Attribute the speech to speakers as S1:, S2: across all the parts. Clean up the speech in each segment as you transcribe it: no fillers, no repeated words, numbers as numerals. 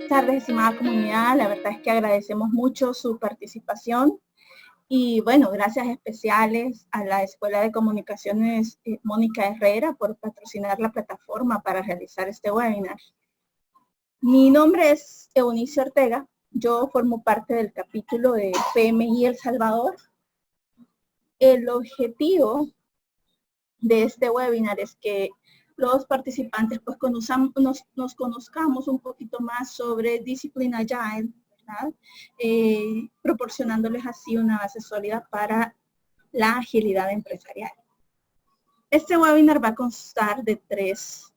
S1: tardes, estimada comunidad. La verdad es que agradecemos mucho su participación y bueno, gracias especiales a la Escuela de Comunicaciones Mónica Herrera por patrocinar la plataforma para realizar este webinar. Mi nombre es Eunice Ortega. Yo formo parte del capítulo de PMI El Salvador. El objetivo de este webinar es que los participantes pues nos conozcamos un poquito más sobre Discipline Agile, ¿verdad? Proporcionándoles así una base sólida para la agilidad empresarial. Este webinar va a constar de 3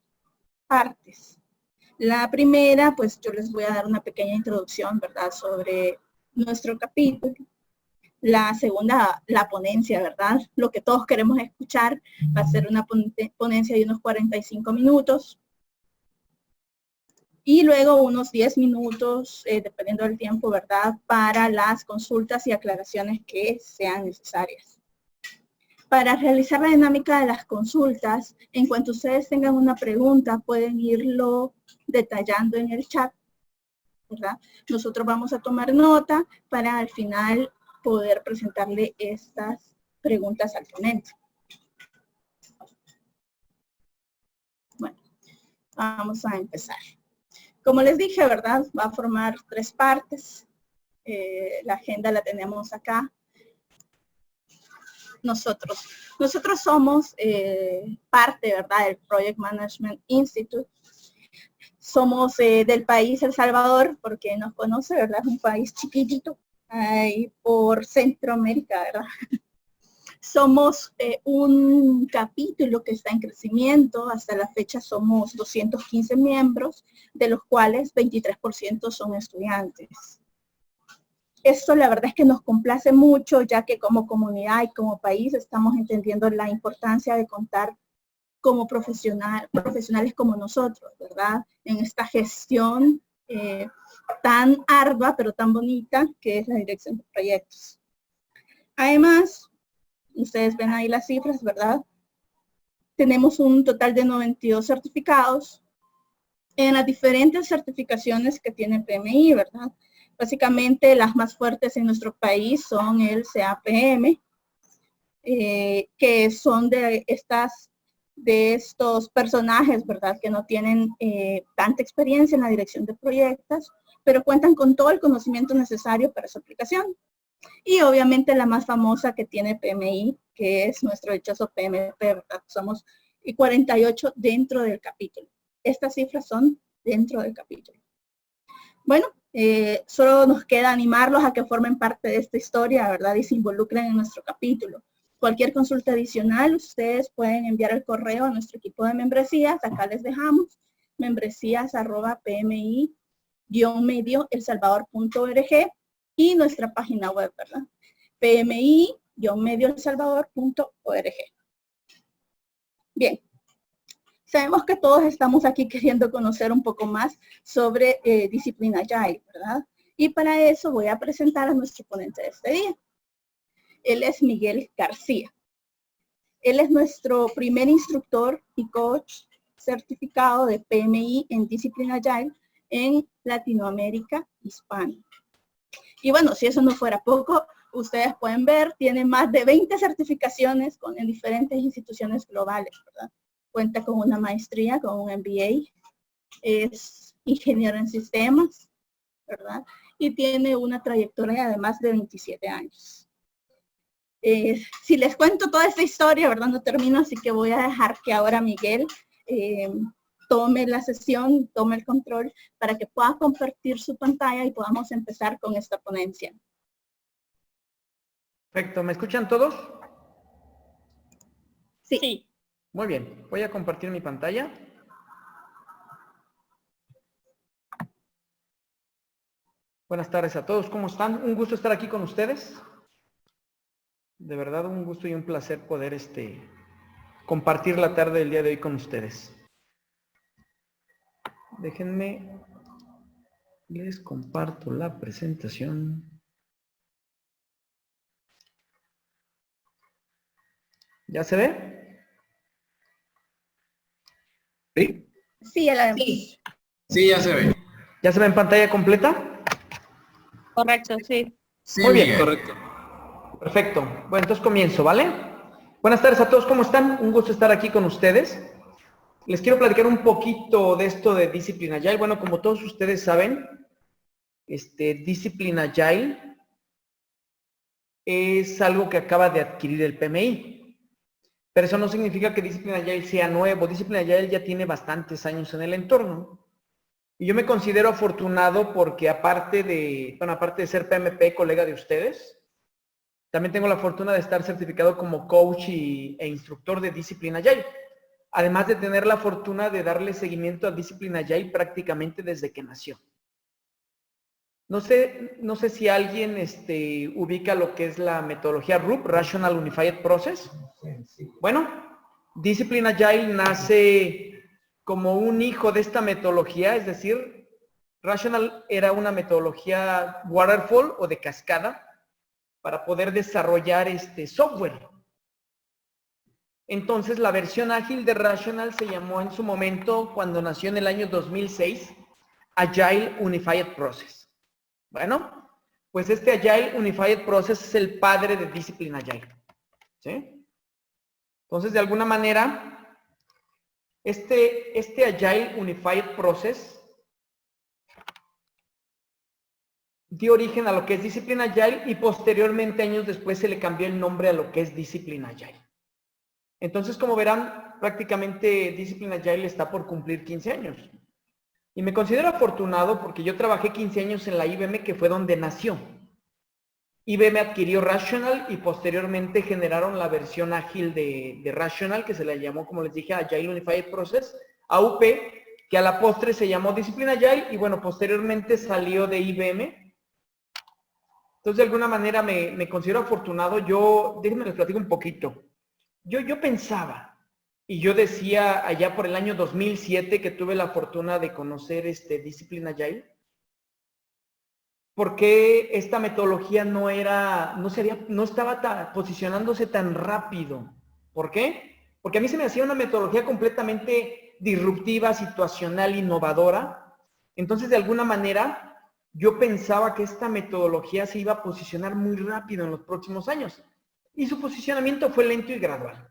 S1: partes. La primera, pues yo les voy a dar una pequeña introducción, ¿verdad?, sobre nuestro capítulo. La segunda, la ponencia, ¿verdad? Lo que todos queremos escuchar va a ser una ponencia de unos 45 minutos. Y luego unos 10 minutos, dependiendo del tiempo, ¿verdad?, para las consultas y aclaraciones que sean necesarias. Para realizar la dinámica de las consultas, en cuanto ustedes tengan una pregunta, pueden irlo detallando en el chat, ¿verdad? Nosotros vamos a tomar nota para al final poder presentarle estas preguntas al ponente. Bueno, vamos a empezar. Como les dije, ¿verdad?, va a formar 3 partes. La agenda la tenemos acá. Nosotros somos parte, ¿verdad?, del Project Management Institute. Somos del país El Salvador, porque nos conoce, ¿verdad? Es un país chiquitito ahí por Centroamérica, ¿verdad? Somos un capítulo que está en crecimiento. Hasta la fecha somos 215 miembros, de los cuales 23% son estudiantes. Esto la verdad es que nos complace mucho, ya que como comunidad y como país estamos entendiendo la importancia de contar como profesionales como nosotros, ¿verdad?, en esta gestión tan ardua, pero tan bonita, que es la dirección de proyectos. Además, ustedes ven ahí las cifras, ¿verdad? Tenemos un total de 92 certificados en las diferentes certificaciones que tiene PMI, ¿verdad? Básicamente las más fuertes en nuestro país son el CAPM, que son de estos personajes, ¿verdad?, que no tienen tanta experiencia en la dirección de proyectos, pero cuentan con todo el conocimiento necesario para su aplicación. Y obviamente la más famosa que tiene PMI, que es nuestro dichoso PMP, ¿verdad? Somos 48 dentro del capítulo. Estas cifras son dentro del capítulo. Bueno, solo nos queda animarlos a que formen parte de esta historia, ¿verdad?, y se involucren en nuestro capítulo. Cualquier consulta adicional, ustedes pueden enviar el correo a nuestro equipo de membresías. Acá les dejamos membresías@pmi-medioelsalvador.org y nuestra página web, ¿verdad?, pmi-medioelsalvador.org. Bien, sabemos que todos estamos aquí queriendo conocer un poco más sobre Discipline Agile, ¿verdad? Y para eso voy a presentar a nuestro ponente de este día. Él es Miguel García. Él es nuestro primer instructor y coach certificado de PMI en Discipline Agile en Latinoamérica hispana. Y bueno, si eso no fuera poco, ustedes pueden ver, tiene más de 20 certificaciones en diferentes instituciones globales, ¿verdad? Cuenta con una maestría, con un MBA, es ingeniero en sistemas, ¿verdad? Y tiene una trayectoria de más de 27 años. Si les cuento toda esta historia, ¿verdad?, no termino, así que voy a dejar que ahora Miguel tome la sesión, tome el control para que pueda compartir su pantalla y podamos empezar con esta ponencia.
S2: Perfecto, ¿me escuchan todos?
S1: Sí.
S2: Muy bien, voy a compartir mi pantalla. Buenas tardes a todos, ¿cómo están? Un gusto estar aquí con ustedes. De verdad, un gusto y un placer poder compartir la tarde del día de hoy con ustedes. Déjenme, les comparto la presentación. ¿Ya se ve?
S3: ¿Sí?
S1: Sí, ya la vemos.
S3: Sí, ya se ve.
S2: ¿Ya se ve en pantalla completa?
S1: Correcto, sí.
S3: Sí,
S2: Muy bien,
S3: Miguel.
S2: correcto. Perfecto. Bueno, entonces comienzo, ¿vale? Buenas tardes a todos, ¿cómo están? Un gusto estar aquí con ustedes. Les quiero platicar un poquito de esto de Discipline Agile. Bueno, como todos ustedes saben, Discipline Agile es algo que acaba de adquirir el PMI. Pero eso no significa que Discipline Agile sea nuevo. Discipline Agile ya tiene bastantes años en el entorno. Y yo me considero afortunado porque aparte de ser PMP, colega de ustedes, también tengo la fortuna de estar certificado como coach e instructor de Discipline Agile. Además de tener la fortuna de darle seguimiento a Discipline Agile prácticamente desde que nació. No sé si alguien ubica lo que es la metodología RUP, Rational Unified Process. Bueno, Discipline Agile nace como un hijo de esta metodología, es decir, Rational era una metodología waterfall o de cascada para poder desarrollar software. Entonces, la versión ágil de Rational se llamó en su momento, cuando nació en el año 2006, Agile Unified Process. Bueno, pues Agile Unified Process es el padre de Discipline Agile. ¿Sí? Entonces, de alguna manera, este Agile Unified Process dio origen a lo que es Discipline Agile y posteriormente, años después, se le cambió el nombre a lo que es Discipline Agile. Entonces, como verán, prácticamente Discipline Agile está por cumplir 15 años. Y me considero afortunado porque yo trabajé 15 años en la IBM, que fue donde nació. IBM adquirió Rational y posteriormente generaron la versión ágil de Rational, que se le llamó, como les dije, Agile Unified Process, AUP, que a la postre se llamó Discipline Agile y bueno, posteriormente salió de IBM. Entonces, de alguna manera me considero afortunado. Déjenme les platico un poquito. Yo pensaba, y yo decía allá por el año 2007 que tuve la fortuna de conocer Discipline Agile, ¿por qué esta metodología no estaba posicionándose tan rápido? ¿Por qué? Porque a mí se me hacía una metodología completamente disruptiva, situacional, innovadora. Entonces, de alguna manera, yo pensaba que esta metodología se iba a posicionar muy rápido en los próximos años. Y su posicionamiento fue lento y gradual.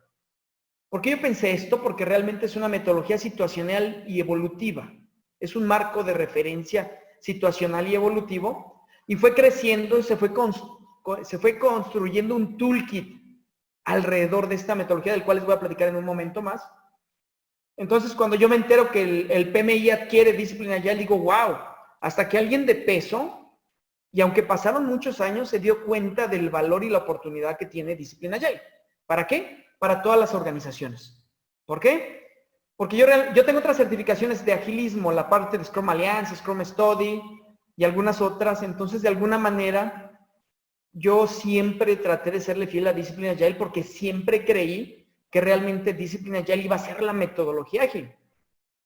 S2: ¿Por qué yo pensé esto? Porque realmente es una metodología situacional y evolutiva. Es un marco de referencia situacional y evolutivo y fue creciendo y se fue construyendo un toolkit alrededor de esta metodología, del cual les voy a platicar en un momento más. Entonces, cuando yo me entero que el PMI adquiere Discipline Agile, digo, wow, hasta que alguien de peso, y aunque pasaron muchos años, se dio cuenta del valor y la oportunidad que tiene Discipline Agile. ¿Para qué? Para todas las organizaciones. ¿Por qué? Porque yo tengo otras certificaciones de agilismo, la parte de Scrum Alliance, Scrum Study y algunas otras. Entonces, de alguna manera, yo siempre traté de serle fiel a Discipline Agile porque siempre creí que realmente Discipline Agile iba a ser la metodología ágil.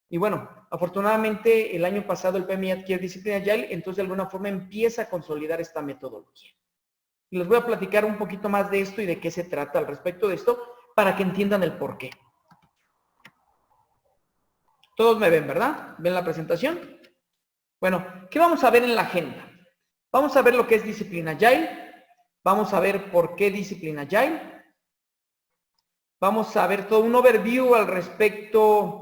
S2: Y bueno, afortunadamente el año pasado el PMI adquiere Discipline Agile, entonces de alguna forma empieza a consolidar esta metodología. Y les voy a platicar un poquito más de esto y de qué se trata al respecto de esto, para que entiendan el por qué. Todos me ven, ¿verdad? ¿Ven la presentación? Bueno, ¿qué vamos a ver en la agenda? Vamos a ver lo que es Discipline Agile. Vamos a ver por qué Discipline Agile. Vamos a ver todo un overview al respecto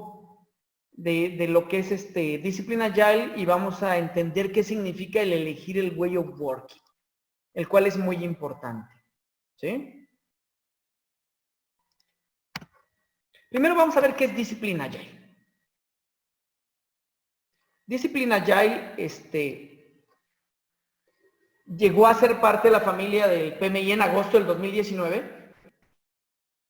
S2: de lo que es Discipline Agile y vamos a entender qué significa el elegir el way of working, el cual es muy importante. ¿Sí? Primero vamos a ver qué es Discipline Agile. Discipline Agile llegó a ser parte de la familia del PMI en agosto del 2019.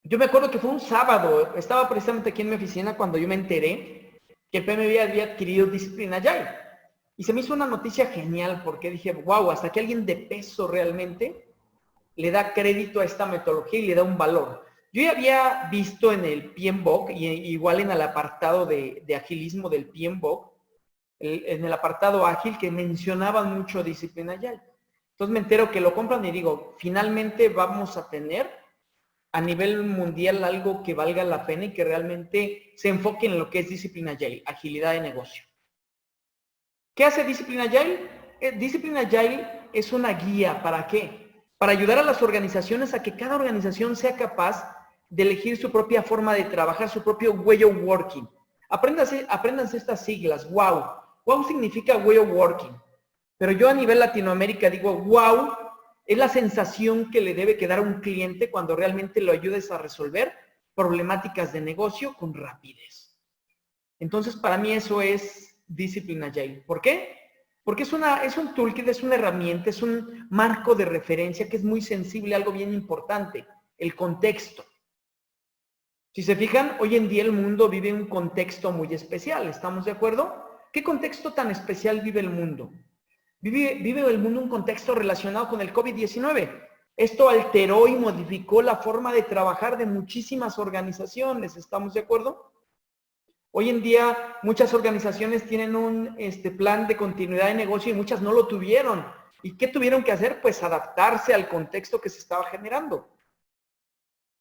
S2: Yo me acuerdo que fue un sábado, estaba precisamente aquí en mi oficina cuando yo me enteré que el PMI había adquirido Discipline Agile. Y se me hizo una noticia genial porque dije, wow, hasta que alguien de peso realmente le da crédito a esta metodología y le da un valor. Yo ya había visto en el PMBOK y igual en el apartado de agilismo del PMBOK, en el apartado ágil, que mencionaban mucho Discipline Agile. Entonces me entero que lo compran y digo, finalmente vamos a tener a nivel mundial algo que valga la pena y que realmente se enfoque en lo que es Discipline Agile, agilidad de negocio. ¿Qué hace Discipline Agile? Discipline Agile es una guía. ¿Para qué? Para ayudar a las organizaciones a que cada organización sea capaz de elegir su propia forma de trabajar, su propio way of working. Apréndanse estas siglas. WOW. WOW significa way of working. Pero yo a nivel Latinoamérica digo, wow, es la sensación que le debe quedar a un cliente cuando realmente lo ayudes a resolver problemáticas de negocio con rapidez. Entonces, para mí eso es Discipline Agile. ¿Por qué? Porque es un toolkit, es una herramienta, es un marco de referencia que es muy sensible a algo bien importante, el contexto. Si se fijan, hoy en día el mundo vive un contexto muy especial, ¿estamos de acuerdo? ¿Qué contexto tan especial vive el mundo? Vive el mundo un contexto relacionado con el COVID-19. Esto alteró y modificó la forma de trabajar de muchísimas organizaciones, ¿estamos de acuerdo? Hoy en día muchas organizaciones tienen un plan de continuidad de negocio y muchas no lo tuvieron. ¿Y qué tuvieron que hacer? Pues adaptarse al contexto que se estaba generando.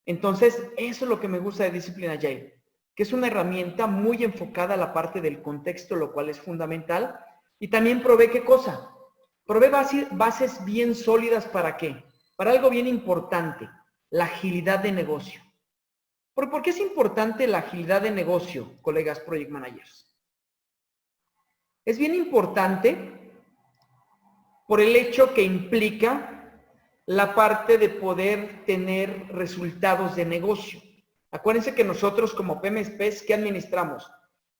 S2: Entonces, eso es lo que me gusta de Discipline Agile, que es una herramienta muy enfocada a la parte del contexto, lo cual es fundamental. Y también provee, ¿qué cosa? Provee bases bien sólidas, ¿para qué? Para algo bien importante, la agilidad de negocio. ¿Por qué es importante la agilidad de negocio, colegas Project Managers? Es bien importante por el hecho que implica la parte de poder tener resultados de negocio. Acuérdense que nosotros como PMSPs, ¿qué administramos?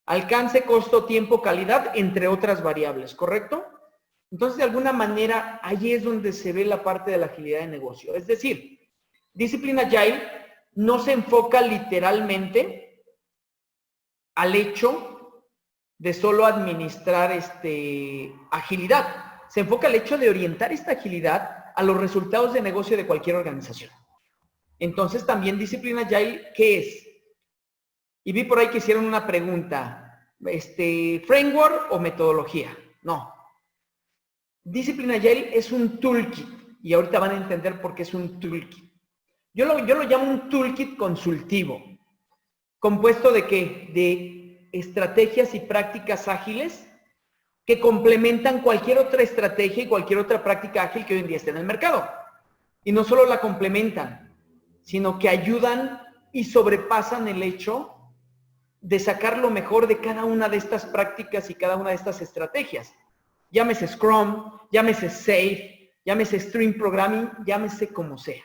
S2: Alcance, costo, tiempo, calidad, entre otras variables, ¿correcto? Entonces, de alguna manera, ahí es donde se ve la parte de la agilidad de negocio. Es decir, Discipline Agile no se enfoca literalmente al hecho de solo administrar agilidad. Se enfoca al hecho de orientar esta agilidad a los resultados de negocio de cualquier organización. Entonces, también Discipline Agile, ¿qué es? Y vi por ahí que hicieron una pregunta, ¿framework o metodología? No. Discipline Agile es un toolkit, y ahorita van a entender por qué es un toolkit. Yo lo llamo un toolkit consultivo, compuesto ¿de qué? De estrategias y prácticas ágiles que complementan cualquier otra estrategia y cualquier otra práctica ágil que hoy en día esté en el mercado. Y no solo la complementan, sino que ayudan y sobrepasan el hecho de sacar lo mejor de cada una de estas prácticas y cada una de estas estrategias. Llámese Scrum, llámese Safe, llámese Stream Programming, llámese como sea.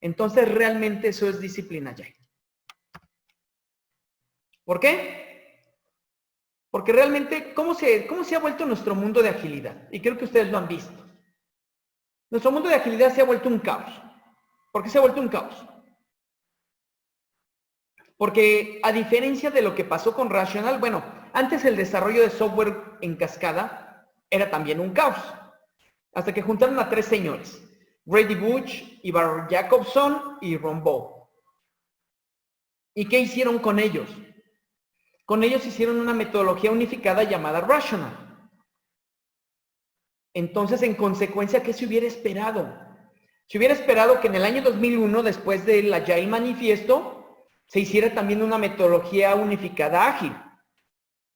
S2: Entonces, realmente eso es Discipline Agile. ¿Por qué? Porque realmente, ¿cómo se ha vuelto nuestro mundo de agilidad? Y creo que ustedes lo han visto. Nuestro mundo de agilidad se ha vuelto un caos. ¿Por qué se ha vuelto un caos? Porque a diferencia de lo que pasó con Rational, bueno, antes el desarrollo de software en cascada era también un caos. Hasta que juntaron a 3 señores. Grady Butch, Ivar Jacobson y Ron Bow. ¿Y qué hicieron con ellos? Con ellos hicieron una metodología unificada llamada Rational. Entonces, en consecuencia, ¿qué se hubiera esperado? Se hubiera esperado que en el año 2001, después del Agile Manifiesto, se hiciera también una metodología unificada ágil.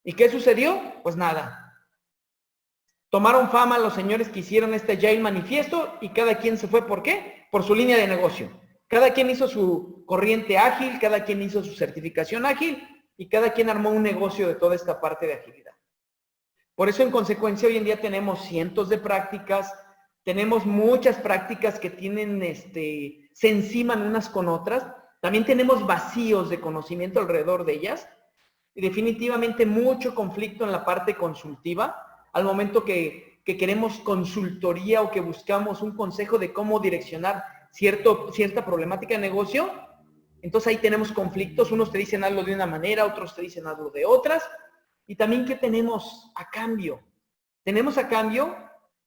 S2: ¿Y qué sucedió? Pues nada. Tomaron fama los señores que hicieron este Agile Manifiesto y cada quien se fue, ¿por qué? Por su línea de negocio. Cada quien hizo su corriente ágil, cada quien hizo su certificación ágil y cada quien armó un negocio de toda esta parte de agilidad. Por eso, en consecuencia, hoy en día tenemos cientos de prácticas, tenemos muchas prácticas que tienen, se enciman unas con otras, también tenemos vacíos de conocimiento alrededor de ellas y definitivamente mucho conflicto en la parte consultiva al momento que queremos consultoría o que buscamos un consejo de cómo direccionar cierta problemática de negocio. Entonces ahí tenemos conflictos, unos te dicen algo de una manera, otros te dicen algo de otras. Y también, ¿qué tenemos a cambio? Tenemos a cambio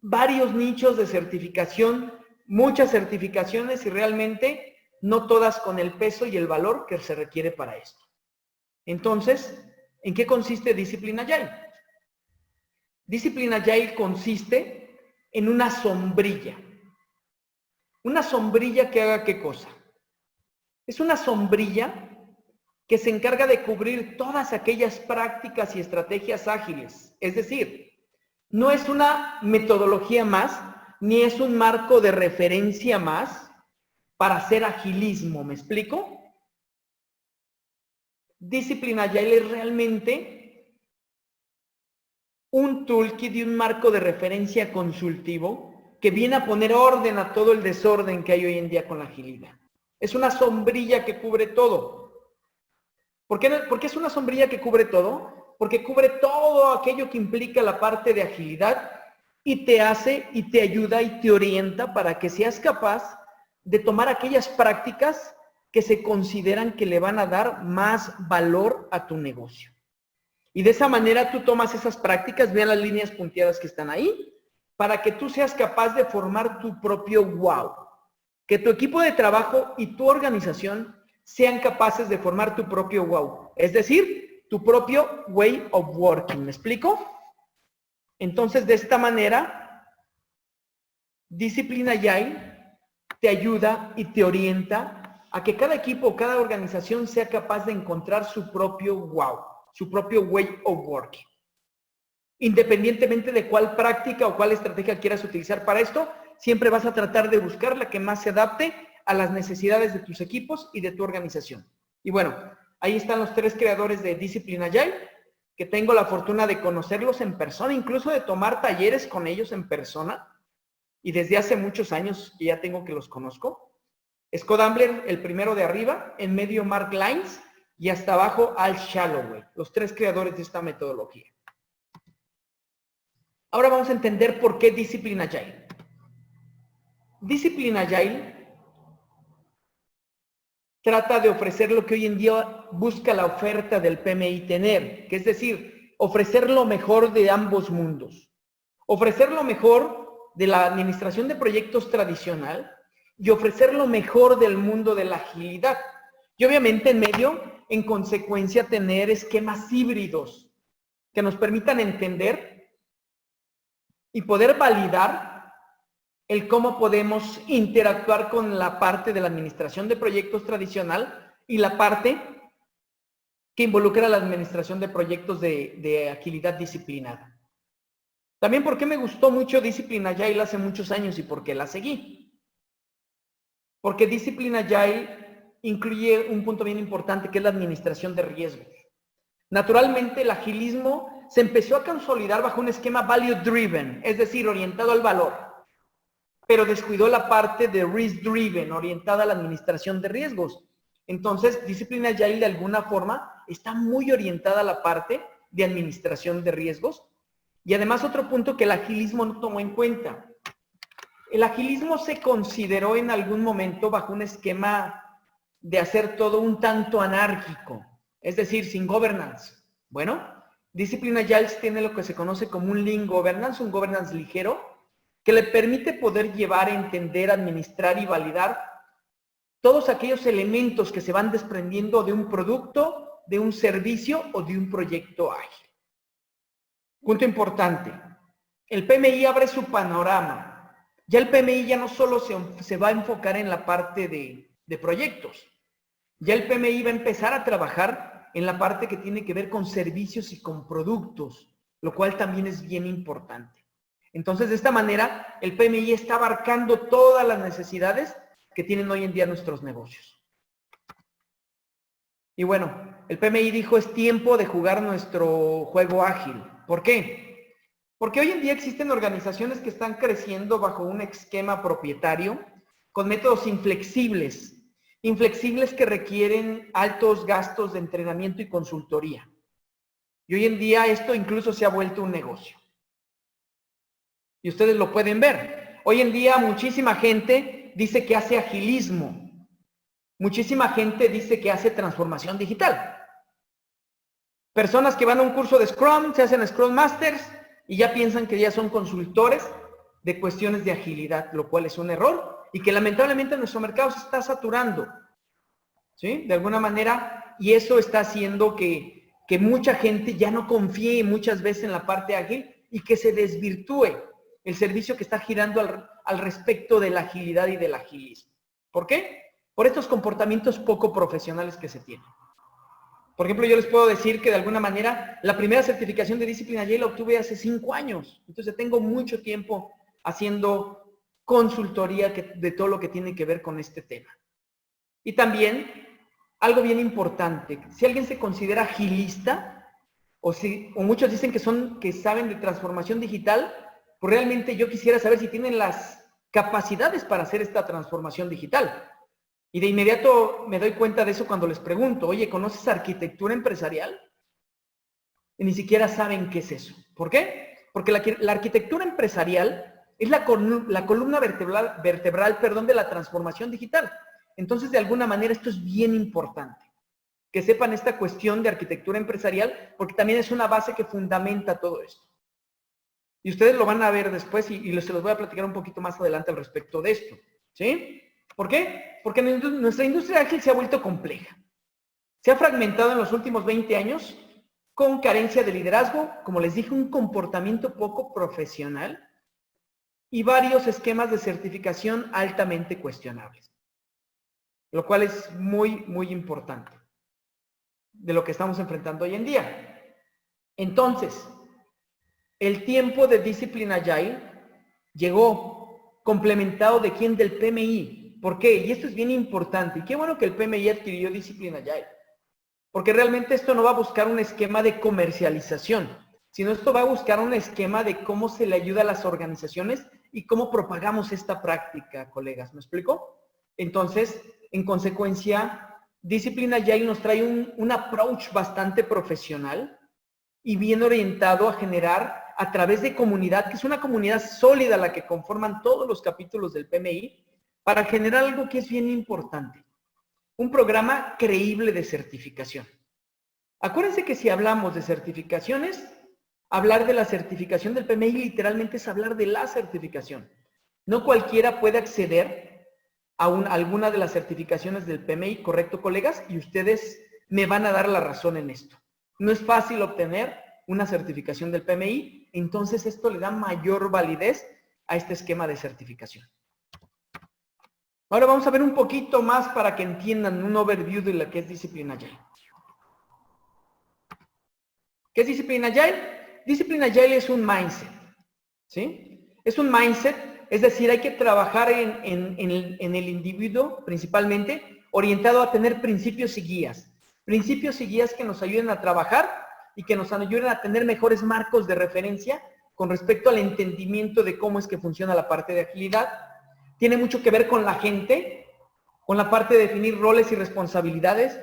S2: varios nichos de certificación, muchas certificaciones y realmente no todas con el peso y el valor que se requiere para esto. Entonces, ¿en qué consiste Discipline Agile? Discipline Agile consiste en una sombrilla. Una sombrilla que haga ¿qué cosa? Es una sombrilla que se encarga de cubrir todas aquellas prácticas y estrategias ágiles. Es decir, No es una metodología más, ni es un marco de referencia más para hacer agilismo, ¿me explico? Discipline Agile es realmente un toolkit y un marco de referencia consultivo que viene a poner orden a todo el desorden que hay hoy en día con la agilidad. Es una sombrilla que cubre todo. ¿Por qué es una sombrilla que cubre todo? Porque cubre todo aquello que implica la parte de agilidad y te hace y te ayuda y te orienta para que seas capaz de tomar aquellas prácticas que se consideran que le van a dar más valor a tu negocio. Y de esa manera tú tomas esas prácticas, vean las líneas punteadas que están ahí, para que tú seas capaz de formar tu propio wow. Que tu equipo de trabajo y tu organización sean capaces de formar tu propio wow. Es decir, tu propio way of working. ¿Me explico? Entonces, de esta manera, Discipline Agile te ayuda y te orienta a que cada equipo o cada organización sea capaz de encontrar su propio wow, su propio way of working. Independientemente de cuál práctica o cuál estrategia quieras utilizar para esto, siempre vas a tratar de buscar la que más se adapte a las necesidades de tus equipos y de tu organización. Y bueno, ahí están los 3 creadores de Discipline Agile, que tengo la fortuna de conocerlos en persona, incluso de tomar talleres con ellos en persona. Y desde hace muchos años que ya tengo que los conozco. Scott Ambler, el primero de arriba, en medio Mark Lyons y hasta abajo Al Shalloway, los 3 creadores de esta metodología. Ahora vamos a entender por qué Discipline Agile. Discipline Agile trata de ofrecer lo que hoy en día busca la oferta del PMI tener, que es decir, ofrecer lo mejor de ambos mundos. Ofrecer lo mejor de la administración de proyectos tradicional y ofrecer lo mejor del mundo de la agilidad. Y obviamente en medio, en consecuencia, tener esquemas híbridos que nos permitan entender y poder validar el cómo podemos interactuar con la parte de la administración de proyectos tradicional y la parte que involucra la administración de proyectos de agilidad disciplinada. También por qué me gustó mucho Discipline Agile hace muchos años y por qué la seguí. Porque Discipline Agile incluye un punto bien importante que es la administración de riesgos. Naturalmente el agilismo se empezó a consolidar bajo un esquema value driven, es decir, orientado al valor, pero descuidó la parte de risk driven, orientada a la administración de riesgos. Entonces, Discipline Agile de alguna forma está muy orientada a la parte de administración de riesgos. Y además otro punto que el agilismo no tomó en cuenta. El agilismo se consideró en algún momento bajo un esquema de hacer todo un tanto anárquico, es decir, sin governance. Bueno, Discipline Agile tiene lo que se conoce como un lean governance, un governance ligero, que le permite poder llevar, entender, administrar y validar todos aquellos elementos que se van desprendiendo de un producto, de un servicio o de un proyecto ágil. Punto importante, el PMI abre su panorama. Ya el PMI ya no solo se va a enfocar en la parte de proyectos. Ya el PMI va a empezar a trabajar en la parte que tiene que ver con servicios y con productos, lo cual también es bien importante. Entonces, de esta manera, el PMI está abarcando todas las necesidades que tienen hoy en día nuestros negocios. Y bueno, el PMI dijo, es tiempo de jugar nuestro juego ágil. ¿Por qué? Porque hoy en día existen organizaciones que están creciendo bajo un esquema propietario con métodos inflexibles que requieren altos gastos de entrenamiento y consultoría. Y hoy en día esto incluso se ha vuelto un negocio. Y ustedes lo pueden ver. Hoy en día muchísima gente dice que hace agilismo. Muchísima gente dice que hace transformación digital. Personas que van a un curso de Scrum, se hacen Scrum Masters y ya piensan que ya son consultores de cuestiones de agilidad, lo cual es un error y que lamentablemente nuestro mercado se está saturando, ¿sí? De alguna manera, y eso está haciendo que mucha gente ya no confíe muchas veces en la parte ágil y que se desvirtúe el servicio que está girando al respecto de la agilidad y del agilismo. ¿Por qué? Por estos comportamientos poco profesionales que se tienen. Por ejemplo, yo les puedo decir que de alguna manera la primera certificación de Discipline Agile la obtuve hace 5 años. Entonces tengo mucho tiempo haciendo consultoría de todo lo que tiene que ver con este tema. Y también, algo bien importante, si alguien se considera agilista, o muchos dicen que saben de transformación digital, pues realmente yo quisiera saber si tienen las capacidades para hacer esta transformación digital. Y de inmediato me doy cuenta de eso cuando les pregunto, oye, ¿conoces arquitectura empresarial? Y ni siquiera saben qué es eso. ¿Por qué? Porque la arquitectura empresarial es la columna vertebral, de la transformación digital. Entonces, de alguna manera, esto es bien importante. Que sepan esta cuestión de arquitectura empresarial, porque también es una base que fundamenta todo esto. Y ustedes lo van a ver después y se los voy a platicar un poquito más adelante al respecto de esto. ¿Sí? ¿Por qué? Porque nuestra industria ágil se ha vuelto compleja. Se ha fragmentado en los últimos 20 años con carencia de liderazgo, como les dije, un comportamiento poco profesional y varios esquemas de certificación altamente cuestionables. Lo cual es muy, muy importante de lo que estamos enfrentando hoy en día. Entonces, el tiempo de Discipline Agile llegó complementado de quién, del PMI. ¿Por qué? Y esto es bien importante. Y qué bueno que el PMI adquirió Discipline Agile. Porque realmente esto no va a buscar un esquema de comercialización, sino esto va a buscar un esquema de cómo se le ayuda a las organizaciones y cómo propagamos esta práctica, colegas. ¿Me explico? Entonces, en consecuencia, Discipline Agile nos trae un approach bastante profesional y bien orientado a generar a través de comunidad, que es una comunidad sólida la que conforman todos los capítulos del PMI, para generar algo que es bien importante. Un programa creíble de certificación. Acuérdense que si hablamos de certificaciones, hablar de la certificación del PMI literalmente es hablar de la certificación. No cualquiera puede acceder a alguna de las certificaciones del PMI, ¿correcto, colegas? Y ustedes me van a dar la razón en esto. No es fácil obtener una certificación del PMI, entonces esto le da mayor validez a este esquema de certificación. Ahora vamos a ver un poquito más para que entiendan un overview de lo que es Discipline Agile. ¿Qué es Discipline Agile? Discipline Agile es un mindset, ¿sí? Es un mindset, es decir, hay que trabajar en el individuo principalmente orientado a tener principios y guías. Principios y guías que nos ayuden a trabajar y que nos ayuden a tener mejores marcos de referencia con respecto al entendimiento de cómo es que funciona la parte de agilidad. Tiene mucho que ver con la gente, con la parte de definir roles y responsabilidades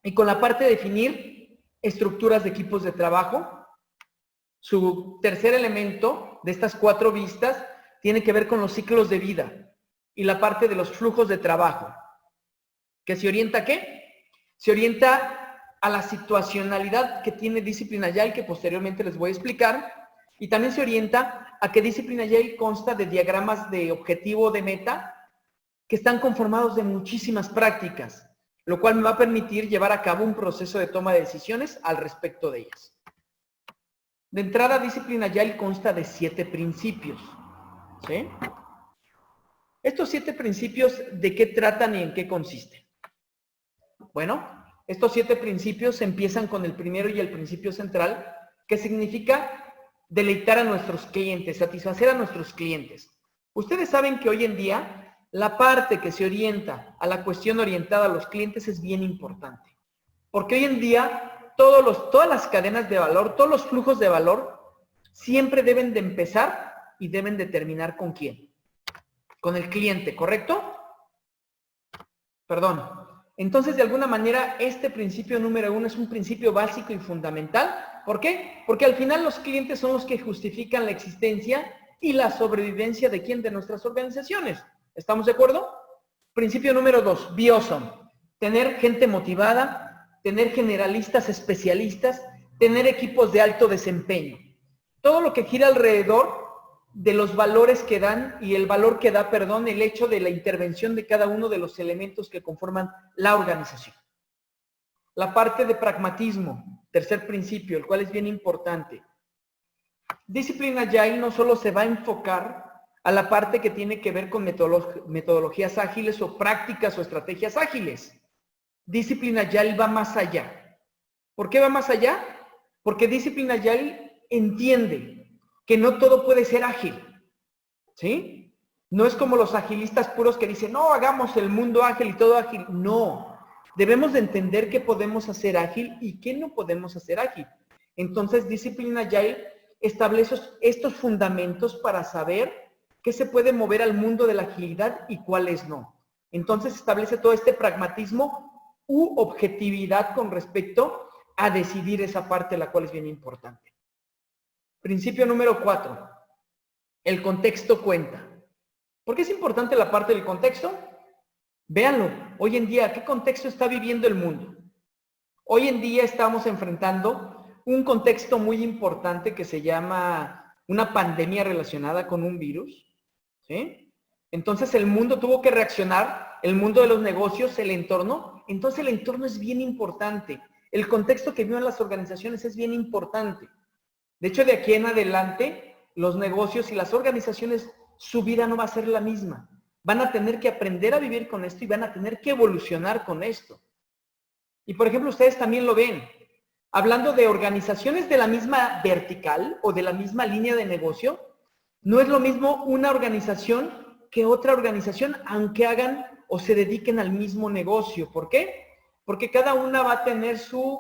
S2: y con la parte de definir estructuras de equipos de trabajo. Su tercer elemento de estas 4 vistas tiene que ver con los ciclos de vida y la parte de los flujos de trabajo. ¿Que se orienta a qué? Se orienta a la situacionalidad que tiene Discipline Agile, que posteriormente les voy a explicar. Y también se orienta a que Discipline Agile consta de diagramas de objetivo de meta que están conformados de muchísimas prácticas, lo cual me va a permitir llevar a cabo un proceso de toma de decisiones al respecto de ellas. De entrada, Discipline Agile consta de 7 principios. ¿Sí? Estos 7 principios, ¿de qué tratan y en qué consisten? Bueno, estos 7 principios empiezan con el primero y el principio central, que significa deleitar a nuestros clientes, satisfacer a nuestros clientes. Ustedes saben que hoy en día la parte que se orienta a la cuestión orientada a los clientes es bien importante. Porque hoy en día todas las cadenas de valor, todos los flujos de valor siempre deben de empezar y deben de terminar ¿con quién? Con el cliente, ¿correcto? Perdón. Entonces, de alguna manera, este principio número 1 es un principio básico y fundamental. ¿Por qué? Porque al final los clientes son los que justifican la existencia y la sobrevivencia de quién, de nuestras organizaciones. ¿Estamos de acuerdo? Principio número 2, be awesome. Tener gente motivada, tener generalistas especialistas, tener equipos de alto desempeño. Todo lo que gira alrededor de los valores que dan y el valor que da, el hecho de la intervención de cada uno de los elementos que conforman la organización. La parte de pragmatismo, tercer principio, el cual es bien importante. Discipline Agile no solo se va a enfocar a la parte que tiene que ver con metodologías ágiles o prácticas o estrategias ágiles, Discipline Agile va más allá. ¿Por qué va más allá? Porque Discipline Agile entiende que no todo puede ser ágil, ¿sí? No es como los agilistas puros que dicen, no, hagamos el mundo ágil y todo ágil. No, debemos de entender qué podemos hacer ágil y qué no podemos hacer ágil. Entonces, Discipline Agile establece estos fundamentos para saber qué se puede mover al mundo de la agilidad y cuáles no. Entonces, establece todo este pragmatismo u objetividad con respecto a decidir esa parte, la cual es bien importante. Principio número 4. El contexto cuenta. ¿Por qué es importante la parte del contexto? Véanlo, hoy en día, ¿qué contexto está viviendo el mundo? Hoy en día estamos enfrentando un contexto muy importante que se llama una pandemia relacionada con un virus, ¿sí? Entonces el mundo tuvo que reaccionar, el mundo de los negocios, el entorno. Entonces el entorno es bien importante. El contexto que viven las organizaciones es bien importante. De hecho, de aquí en adelante, los negocios y las organizaciones, su vida no va a ser la misma. Van a tener que aprender a vivir con esto y van a tener que evolucionar con esto. Y por ejemplo, ustedes también lo ven. Hablando de organizaciones de la misma vertical o de la misma línea de negocio, no es lo mismo una organización que otra organización, aunque hagan o se dediquen al mismo negocio. ¿Por qué? Porque cada una va a tener su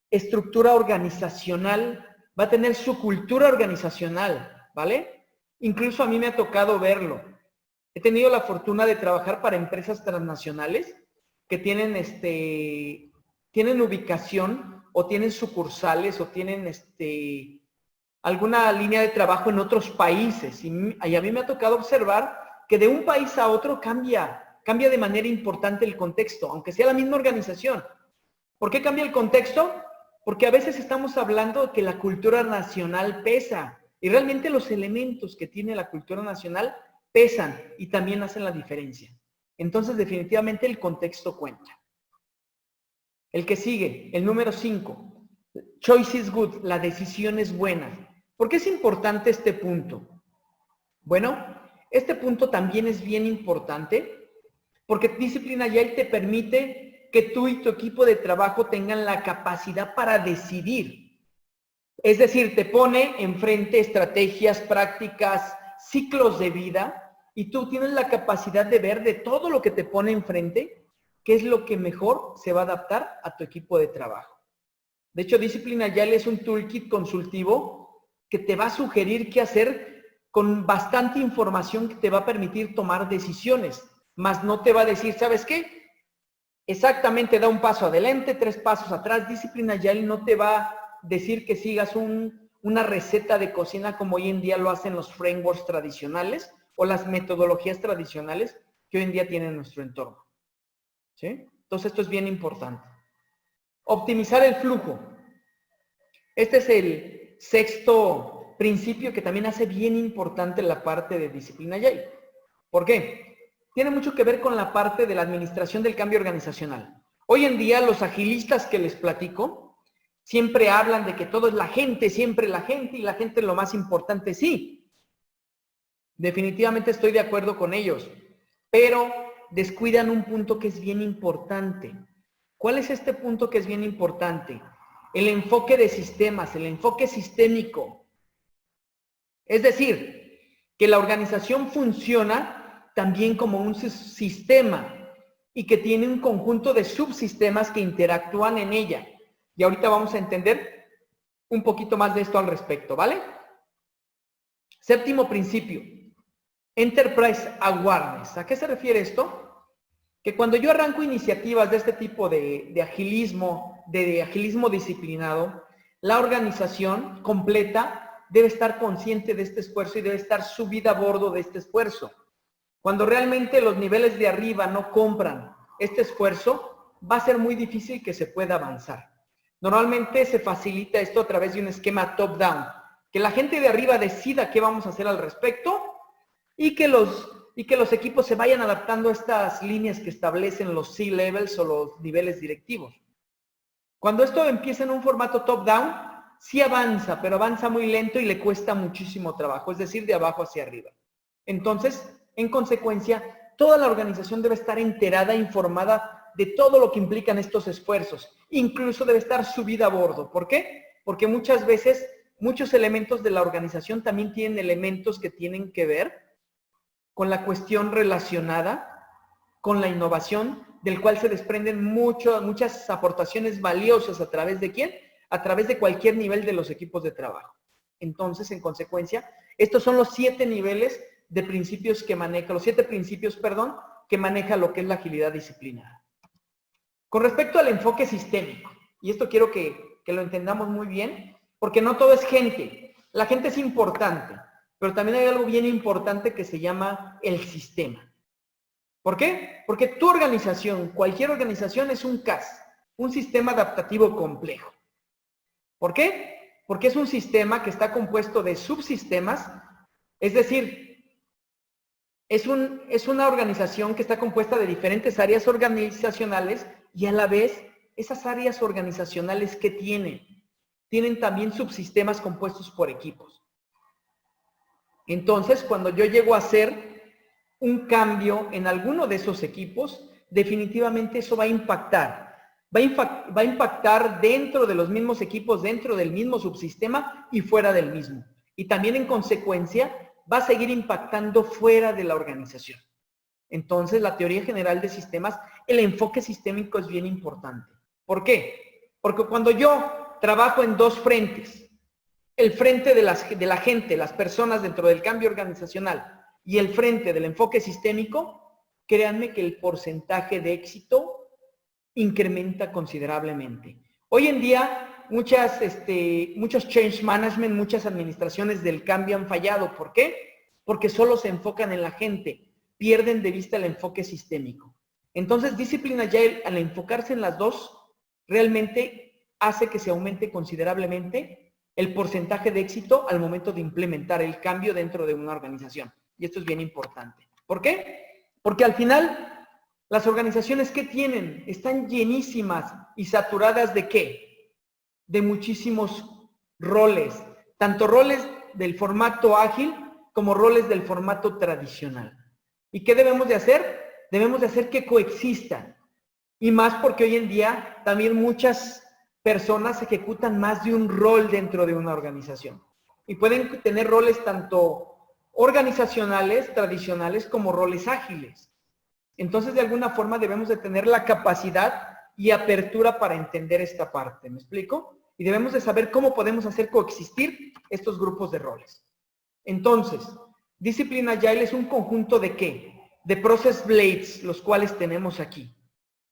S2: estructura organizacional, va a tener su cultura organizacional, ¿vale? Incluso a mí me ha tocado verlo. He tenido la fortuna de trabajar para empresas transnacionales que tienen ubicación o tienen sucursales o tienen alguna línea de trabajo en otros países. Y a mí me ha tocado observar que de un país a otro cambia de manera importante el contexto, aunque sea la misma organización. ¿Por qué cambia el contexto? Porque a veces estamos hablando que la cultura nacional pesa y realmente los elementos que tiene la cultura nacional pesan y también hacen la diferencia. Entonces, definitivamente el contexto cuenta. El que sigue, el número 5. Choice is good, la decisión es buena. ¿Por qué es importante este punto? Bueno, este punto también es bien importante porque Discipline Agile te permite que tú y tu equipo de trabajo tengan la capacidad para decidir. Es decir, te pone enfrente estrategias, prácticas, ciclos de vida y tú tienes la capacidad de ver de todo lo que te pone enfrente qué es lo que mejor se va a adaptar a tu equipo de trabajo. De hecho, Discipline Agile es un toolkit consultivo que te va a sugerir qué hacer con bastante información que te va a permitir tomar decisiones, más no te va a decir, ¿sabes qué? Exactamente, da un paso adelante, 3 pasos atrás. Discipline Agile no te va a decir que sigas una receta de cocina como hoy en día lo hacen los frameworks tradicionales o las metodologías tradicionales que hoy en día tienen nuestro entorno. ¿Sí? Entonces esto es bien importante. Optimizar el flujo. Este es el 6º principio que también hace bien importante la parte de Discipline Agile. ¿Por qué? Tiene mucho que ver con la parte de la administración del cambio organizacional. Hoy en día los agilistas que les platico siempre hablan de que todo es la gente, siempre la gente y la gente es lo más importante. Sí, definitivamente estoy de acuerdo con ellos, pero descuidan un punto que es bien importante. ¿Cuál es este punto que es bien importante? El enfoque de sistemas, el enfoque sistémico. Es decir, que la organización funciona también como un sistema y que tiene un conjunto de subsistemas que interactúan en ella. Y ahorita vamos a entender un poquito más de esto al respecto, ¿vale? 7º principio, Enterprise Awareness. ¿A qué se refiere esto? Que cuando yo arranco iniciativas de este tipo de agilismo disciplinado, la organización completa debe estar consciente de este esfuerzo y debe estar subida a bordo de este esfuerzo. Cuando realmente los niveles de arriba no compran este esfuerzo, va a ser muy difícil que se pueda avanzar. Normalmente se facilita esto a través de un esquema top-down, que la gente de arriba decida qué vamos a hacer al respecto y que los equipos se vayan adaptando a estas líneas que establecen los C-levels o los niveles directivos. Cuando esto empieza en un formato top-down, sí avanza, pero avanza muy lento y le cuesta muchísimo trabajo, es decir, de abajo hacia arriba. Entonces, en consecuencia, toda la organización debe estar enterada, informada de todo lo que implican estos esfuerzos. Incluso debe estar subida a bordo. ¿Por qué? Porque muchas veces, muchos elementos de la organización también tienen elementos que tienen que ver con la cuestión relacionada con la innovación, del cual se desprenden muchas aportaciones valiosas a través de ¿quién? A través de cualquier nivel de los equipos de trabajo. Entonces, en consecuencia, estos son los 7 niveles de principios que maneja, los 7 principios, perdón, que maneja lo que es la agilidad disciplinada. Con respecto al enfoque sistémico, y esto quiero que lo entendamos muy bien, porque no todo es gente. La gente es importante, pero también hay algo bien importante que se llama el sistema. ¿Por qué? Porque tu organización, cualquier organización, es un CAS, un sistema adaptativo complejo. ¿Por qué? Porque es un sistema que está compuesto de subsistemas, es decir, es una organización que está compuesta de diferentes áreas organizacionales y a la vez esas áreas organizacionales que tienen también subsistemas compuestos por equipos. Entonces, cuando yo llego a hacer un cambio en alguno de esos equipos, definitivamente eso va a impactar. Va a impactar dentro de los mismos equipos, dentro del mismo subsistema y fuera del mismo. Y también en consecuencia va a seguir impactando fuera de la organización. Entonces, la teoría general de sistemas, el enfoque sistémico es bien importante. ¿Por qué? Porque cuando yo trabajo en 2 frentes, el frente de la gente, las personas dentro del cambio organizacional, y el frente del enfoque sistémico, créanme que el porcentaje de éxito incrementa considerablemente. Hoy en día, muchos change management, muchas administraciones del cambio han fallado. ¿Por qué? Porque solo se enfocan en la gente, pierden de vista el enfoque sistémico. Entonces, Discipline Agile, al enfocarse en las 2, realmente hace que se aumente considerablemente el porcentaje de éxito al momento de implementar el cambio dentro de una organización. Y esto es bien importante. ¿Por qué? Porque al final, las organizaciones ¿qué tienen? Están llenísimas y saturadas ¿de qué? De muchísimos roles. Tanto roles del formato ágil como roles del formato tradicional. ¿Y qué debemos de hacer? Debemos de hacer que coexistan. Y más porque hoy en día también muchas personas ejecutan más de un rol dentro de una organización. Y pueden tener roles tanto organizacionales, tradicionales, como roles ágiles. Entonces, de alguna forma debemos de tener la capacidad y apertura para entender esta parte, ¿me explico? Y debemos de saber cómo podemos hacer coexistir estos grupos de roles. Entonces, Discipline Agile es un conjunto ¿de qué? De Process Blades, los cuales tenemos aquí.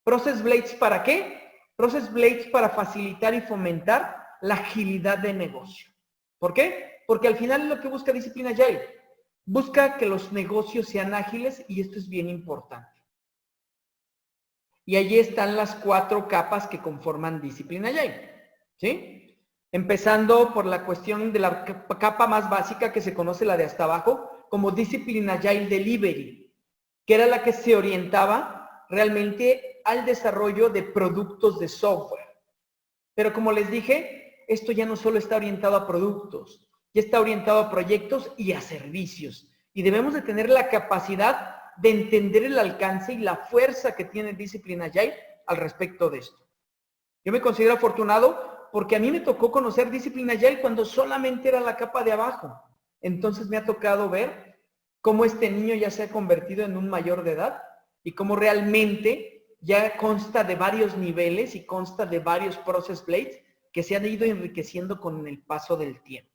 S2: Process Blades, ¿para qué? Process Blades para facilitar y fomentar la agilidad de negocio. ¿Por qué? Porque al final es lo que busca Discipline Agile. Busca que los negocios sean ágiles y esto es bien importante. Y allí están las 4 capas que conforman Discipline Agile. ¿Sí? Empezando por la cuestión de la capa más básica que se conoce, la de hasta abajo, como Discipline Agile Delivery, que era la que se orientaba realmente al desarrollo de productos de software. Pero como les dije, esto ya no solo está orientado a productos, ya está orientado a proyectos y a servicios. Y debemos de tener la capacidad de entender el alcance y la fuerza que tiene Discipline Agile al respecto de esto. Yo me considero afortunado porque a mí me tocó conocer Discipline Agile cuando solamente era la capa de abajo. Entonces me ha tocado ver cómo este niño ya se ha convertido en un mayor de edad y cómo realmente ya consta de varios niveles y consta de varios process blades que se han ido enriqueciendo con el paso del tiempo.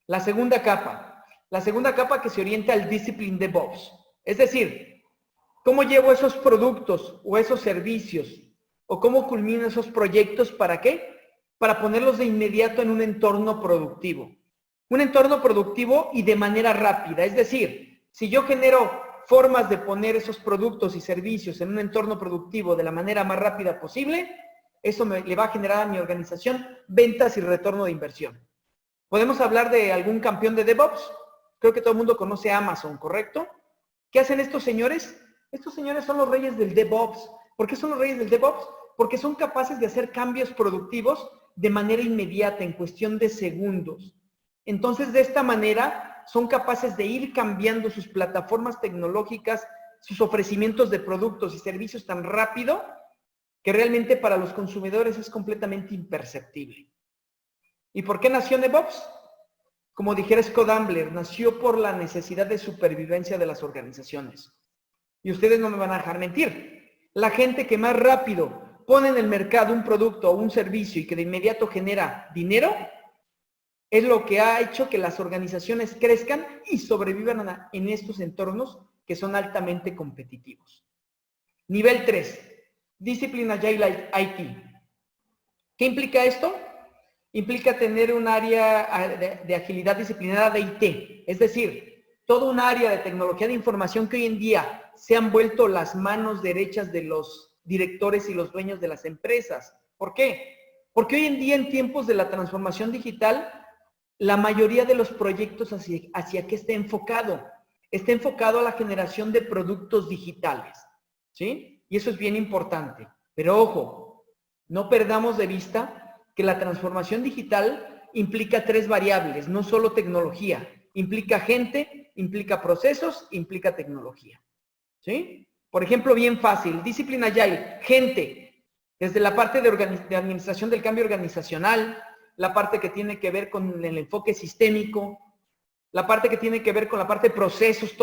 S2: La segunda capa que se orienta al Discipline DevOps. Es decir, ¿cómo llevo esos productos o esos servicios? ¿O cómo culmino esos proyectos? ¿Para qué? Para ponerlos de inmediato en un entorno productivo. Un entorno productivo y de manera rápida. Es decir, si yo genero formas de poner esos productos y servicios en un entorno productivo de la manera más rápida posible, eso le va a generar a mi organización ventas y retorno de inversión. ¿Podemos hablar de algún campeón de DevOps? Creo que todo el mundo conoce a Amazon, ¿correcto? ¿Qué hacen estos señores? Estos señores son los reyes del DevOps. ¿Por qué son los reyes del DevOps? Porque son capaces de hacer cambios productivos de manera inmediata, en cuestión de segundos. Entonces, de esta manera, son capaces de ir cambiando sus plataformas tecnológicas sus ofrecimientos de productos y servicios tan rápido que realmente para los consumidores es completamente imperceptible. ¿Y por qué nació NetOps? Como dijera Scott Ambler, nació por la necesidad de supervivencia de las organizaciones. Y ustedes no me van a dejar mentir. La gente que más rápido pone en el mercado un producto o un servicio y que de inmediato genera dinero, es lo que ha hecho que las organizaciones crezcan y sobrevivan en estos entornos que son altamente competitivos. Nivel 3, Discipline Agile IT. ¿Qué implica esto? Implica tener un área de agilidad disciplinada de IT, es decir, todo un área de tecnología de información que hoy en día se han vuelto las manos derechas de los directores y los dueños de las empresas. ¿Por qué? Porque hoy en día, en tiempos de la transformación digital, la mayoría de los proyectos hacia qué está enfocado. Está enfocado a la generación de productos digitales, ¿sí? Y eso es bien importante. Pero ojo, no perdamos de vista que la transformación digital implica 3 variables, no solo tecnología. Implica gente, implica procesos, implica tecnología, ¿sí? Por ejemplo, bien fácil, Discipline Agile, gente, desde la parte de administración del cambio organizacional, la parte que tiene que ver con el enfoque sistémico, la parte que tiene que ver con la parte de procesos,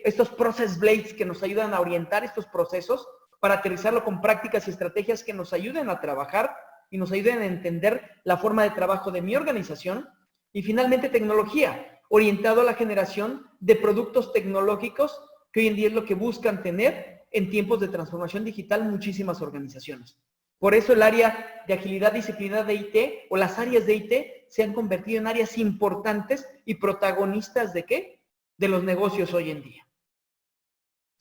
S2: estos process blades que nos ayudan a orientar estos procesos para aterrizarlo con prácticas y estrategias que nos ayuden a trabajar y nos ayuden a entender la forma de trabajo de mi organización. Y finalmente tecnología, orientado a la generación de productos tecnológicos que hoy en día es lo que buscan tener en tiempos de transformación digital muchísimas organizaciones. Por eso el área de agilidad disciplinada de IT o las áreas de IT se han convertido en áreas importantes y protagonistas ¿de qué? De los negocios hoy en día.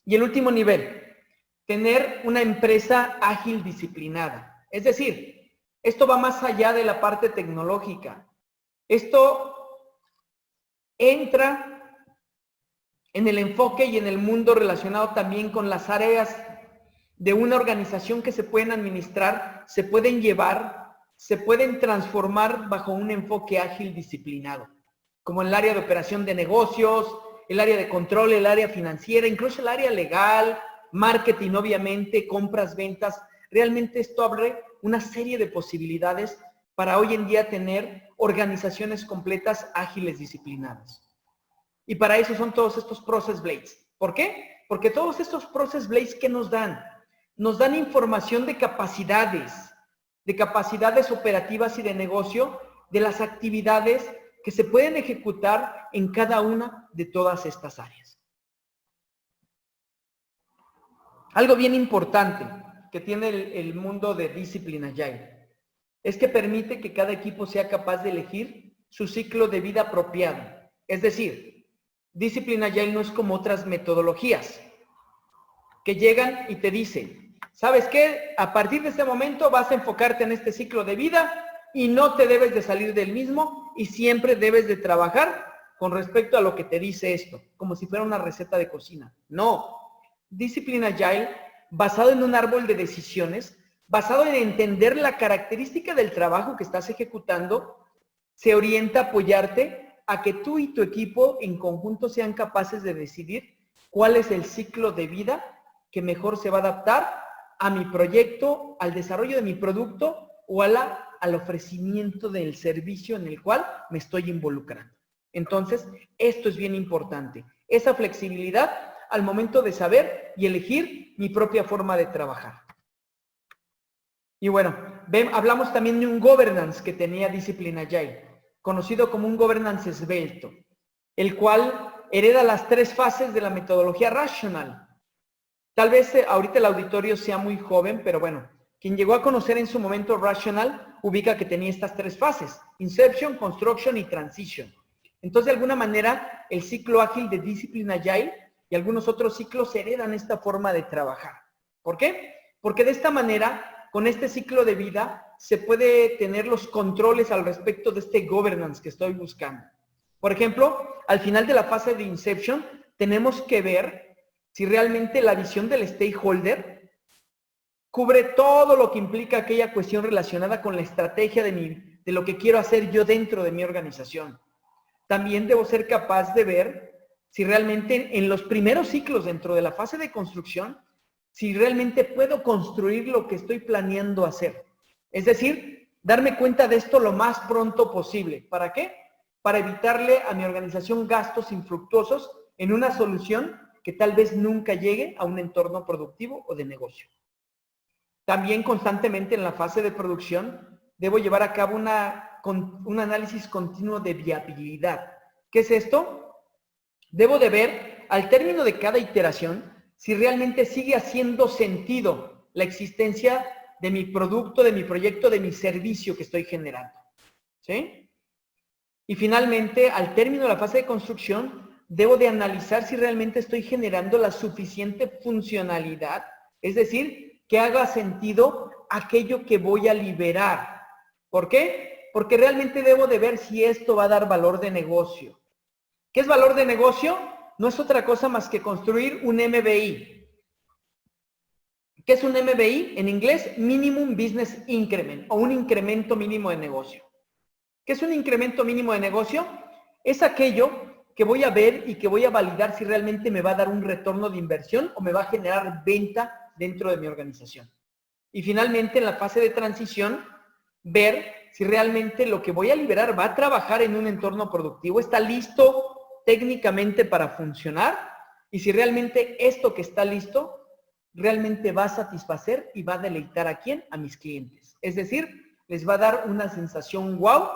S2: Y el último nivel, tener una empresa ágil disciplinada. Es decir, esto va más allá de la parte tecnológica. Esto entra en el enfoque y en el mundo relacionado también con las áreas de una organización que se pueden administrar, se pueden llevar, se pueden transformar bajo un enfoque ágil disciplinado, como el área de operación de negocios, el área de control, el área financiera, incluso el área legal, marketing, obviamente, compras, ventas. Realmente esto abre una serie de posibilidades para hoy en día tener organizaciones completas, ágiles, disciplinadas. Y para eso son todos estos process blades. ¿Por qué? Porque todos estos process blades, ¿qué nos dan? Nos dan información de capacidades operativas y de negocio, de las actividades que se pueden ejecutar en cada una de todas estas áreas. Algo bien importante que tiene el mundo de Discipline Agile es que permite que cada equipo sea capaz de elegir su ciclo de vida apropiado. Es decir, Discipline Agile no es como otras metodologías que llegan y te dicen, ¿sabes qué? A partir de este momento vas a enfocarte en este ciclo de vida y no te debes de salir del mismo y siempre debes de trabajar con respecto a lo que te dice esto, como si fuera una receta de cocina. No. Discipline Agile, basado en un árbol de decisiones, basado en entender la característica del trabajo que estás ejecutando, se orienta a apoyarte a que tú y tu equipo en conjunto sean capaces de decidir cuál es el ciclo de vida que mejor se va a adaptar a mi proyecto, al desarrollo de mi producto o al ofrecimiento del servicio en el cual me estoy involucrando. Entonces, esto es bien importante. Esa flexibilidad al momento de saber y elegir mi propia forma de trabajar. Y bueno, hablamos también de un governance que tenía Discipline Agile, conocido como un governance esbelto, el cual hereda las 3 fases de la metodología Rational. Tal vez ahorita el auditorio sea muy joven, pero bueno, quien llegó a conocer en su momento Rational ubica que tenía estas 3 fases, Inception, Construction y Transition. Entonces, de alguna manera, el ciclo ágil de Discipline Agile y algunos otros ciclos heredan esta forma de trabajar. ¿Por qué? Porque de esta manera, con este ciclo de vida, se puede tener los controles al respecto de este governance que estoy buscando. Por ejemplo, al final de la fase de Inception, tenemos que ver si realmente la visión del stakeholder cubre todo lo que implica aquella cuestión relacionada con la estrategia de lo que quiero hacer yo dentro de mi organización. También debo ser capaz de ver si realmente en los primeros ciclos dentro de la fase de construcción, si realmente puedo construir lo que estoy planeando hacer. Es decir, darme cuenta de esto lo más pronto posible. ¿Para qué? Para evitarle a mi organización gastos infructuosos en una solución que tal vez nunca llegue a un entorno productivo o de negocio. También constantemente en la fase de producción debo llevar a cabo un análisis continuo de viabilidad. ¿Qué es esto? Debo de ver al término de cada iteración si realmente sigue haciendo sentido la existencia de mi producto, de mi proyecto, de mi servicio que estoy generando. ¿Sí? Y finalmente, al término de la fase de construcción, debo de analizar si realmente estoy generando la suficiente funcionalidad, es decir, que haga sentido aquello que voy a liberar. ¿Por qué? Porque realmente debo de ver si esto va a dar valor de negocio. ¿Qué es valor de negocio? No es otra cosa más que construir un MBI. ¿Qué es un MBI? En inglés, Minimum Business Increment, o un incremento mínimo de negocio. ¿Qué es un incremento mínimo de negocio? Es aquello que voy a ver y que voy a validar si realmente me va a dar un retorno de inversión o me va a generar venta dentro de mi organización. Y finalmente, en la fase de transición, ver si realmente lo que voy a liberar va a trabajar en un entorno productivo, está listo técnicamente para funcionar, y si realmente esto que está listo realmente va a satisfacer y va a deleitar ¿a quién? A mis clientes. Es decir, les va a dar una sensación wow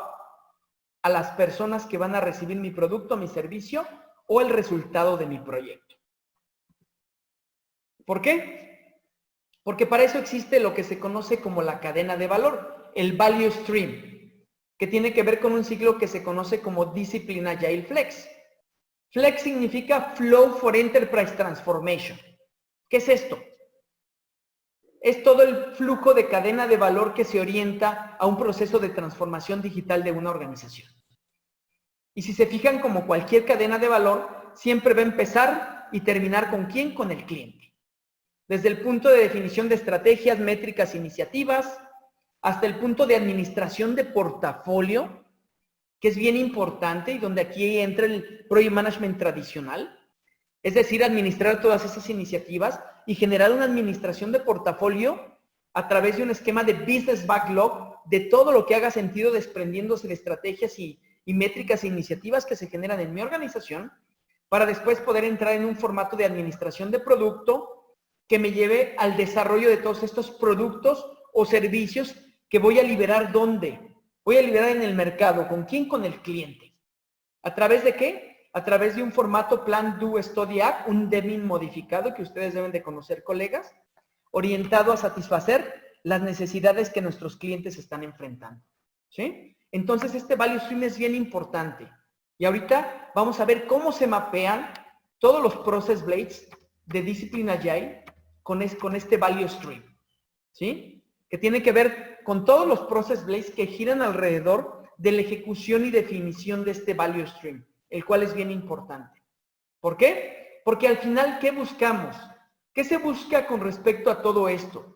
S2: a las personas que van a recibir mi producto, mi servicio o el resultado de mi proyecto. ¿Por qué? Porque para eso existe lo que se conoce como la cadena de valor, el value stream, que tiene que ver con un ciclo que se conoce como Discipline Agile Flex. Flex significa Flow for Enterprise Transformation. ¿Qué es esto? Es todo el flujo de cadena de valor que se orienta a un proceso de transformación digital de una organización. Y si se fijan, como cualquier cadena de valor, siempre va a empezar y terminar ¿con quién? Con el cliente. Desde el punto de definición de estrategias, métricas, iniciativas, hasta el punto de administración de portafolio, que es bien importante y donde aquí entra el Project Management tradicional. Es decir, administrar todas esas iniciativas y generar una administración de portafolio a través de un esquema de Business Backlog de todo lo que haga sentido desprendiéndose de estrategias y métricas e iniciativas que se generan en mi organización, para después poder entrar en un formato de administración de producto que me lleve al desarrollo de todos estos productos o servicios que voy a liberar. ¿Dónde? Voy a liberar en el mercado. ¿Con quién? Con el cliente. ¿A través de qué? A través de un formato Plan, Do, Study, Act, un DEMIN modificado que ustedes deben de conocer, colegas, orientado a satisfacer las necesidades que nuestros clientes están enfrentando. ¿Sí? Entonces, este value stream es bien importante. Y ahorita vamos a ver cómo se mapean todos los process blades de Discipline Agile con este value stream. ¿Sí? Que tiene que ver con todos los process blades que giran alrededor de la ejecución y definición de este value stream, el cual es bien importante. ¿Por qué? Porque al final, ¿qué buscamos? ¿Qué se busca con respecto a todo esto?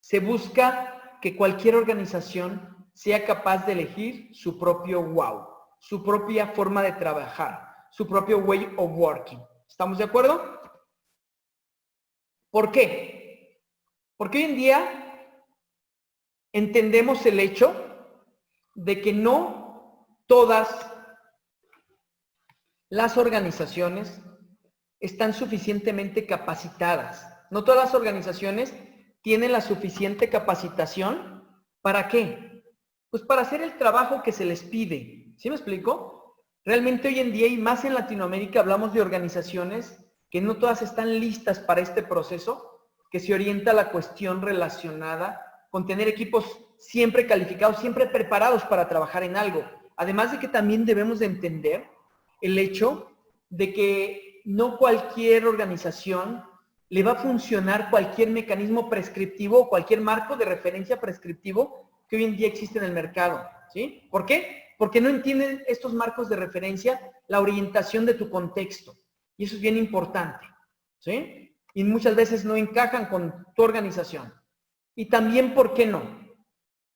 S2: Se busca que cualquier organización sea capaz de elegir su propio wow, su propia forma de trabajar, su propio way of working. ¿Estamos de acuerdo? ¿Por qué? Porque hoy en día entendemos el hecho de que no todas las organizaciones están suficientemente capacitadas. No todas las organizaciones tienen la suficiente capacitación. ¿Para qué? Pues para hacer el trabajo que se les pide. ¿Sí me explico? Realmente hoy en día, y más en Latinoamérica, hablamos de organizaciones que no todas están listas para este proceso, que se orienta a la cuestión relacionada con tener equipos siempre calificados, siempre preparados para trabajar en algo. Además de que también debemos de entender el hecho de que no cualquier organización le va a funcionar cualquier mecanismo prescriptivo o cualquier marco de referencia prescriptivo que hoy en día existe en el mercado. ¿Sí? ¿Por qué? Porque no entienden estos marcos de referencia la orientación de tu contexto. Y eso es bien importante. ¿Sí? Y muchas veces no encajan con tu organización. Y también, ¿por qué no?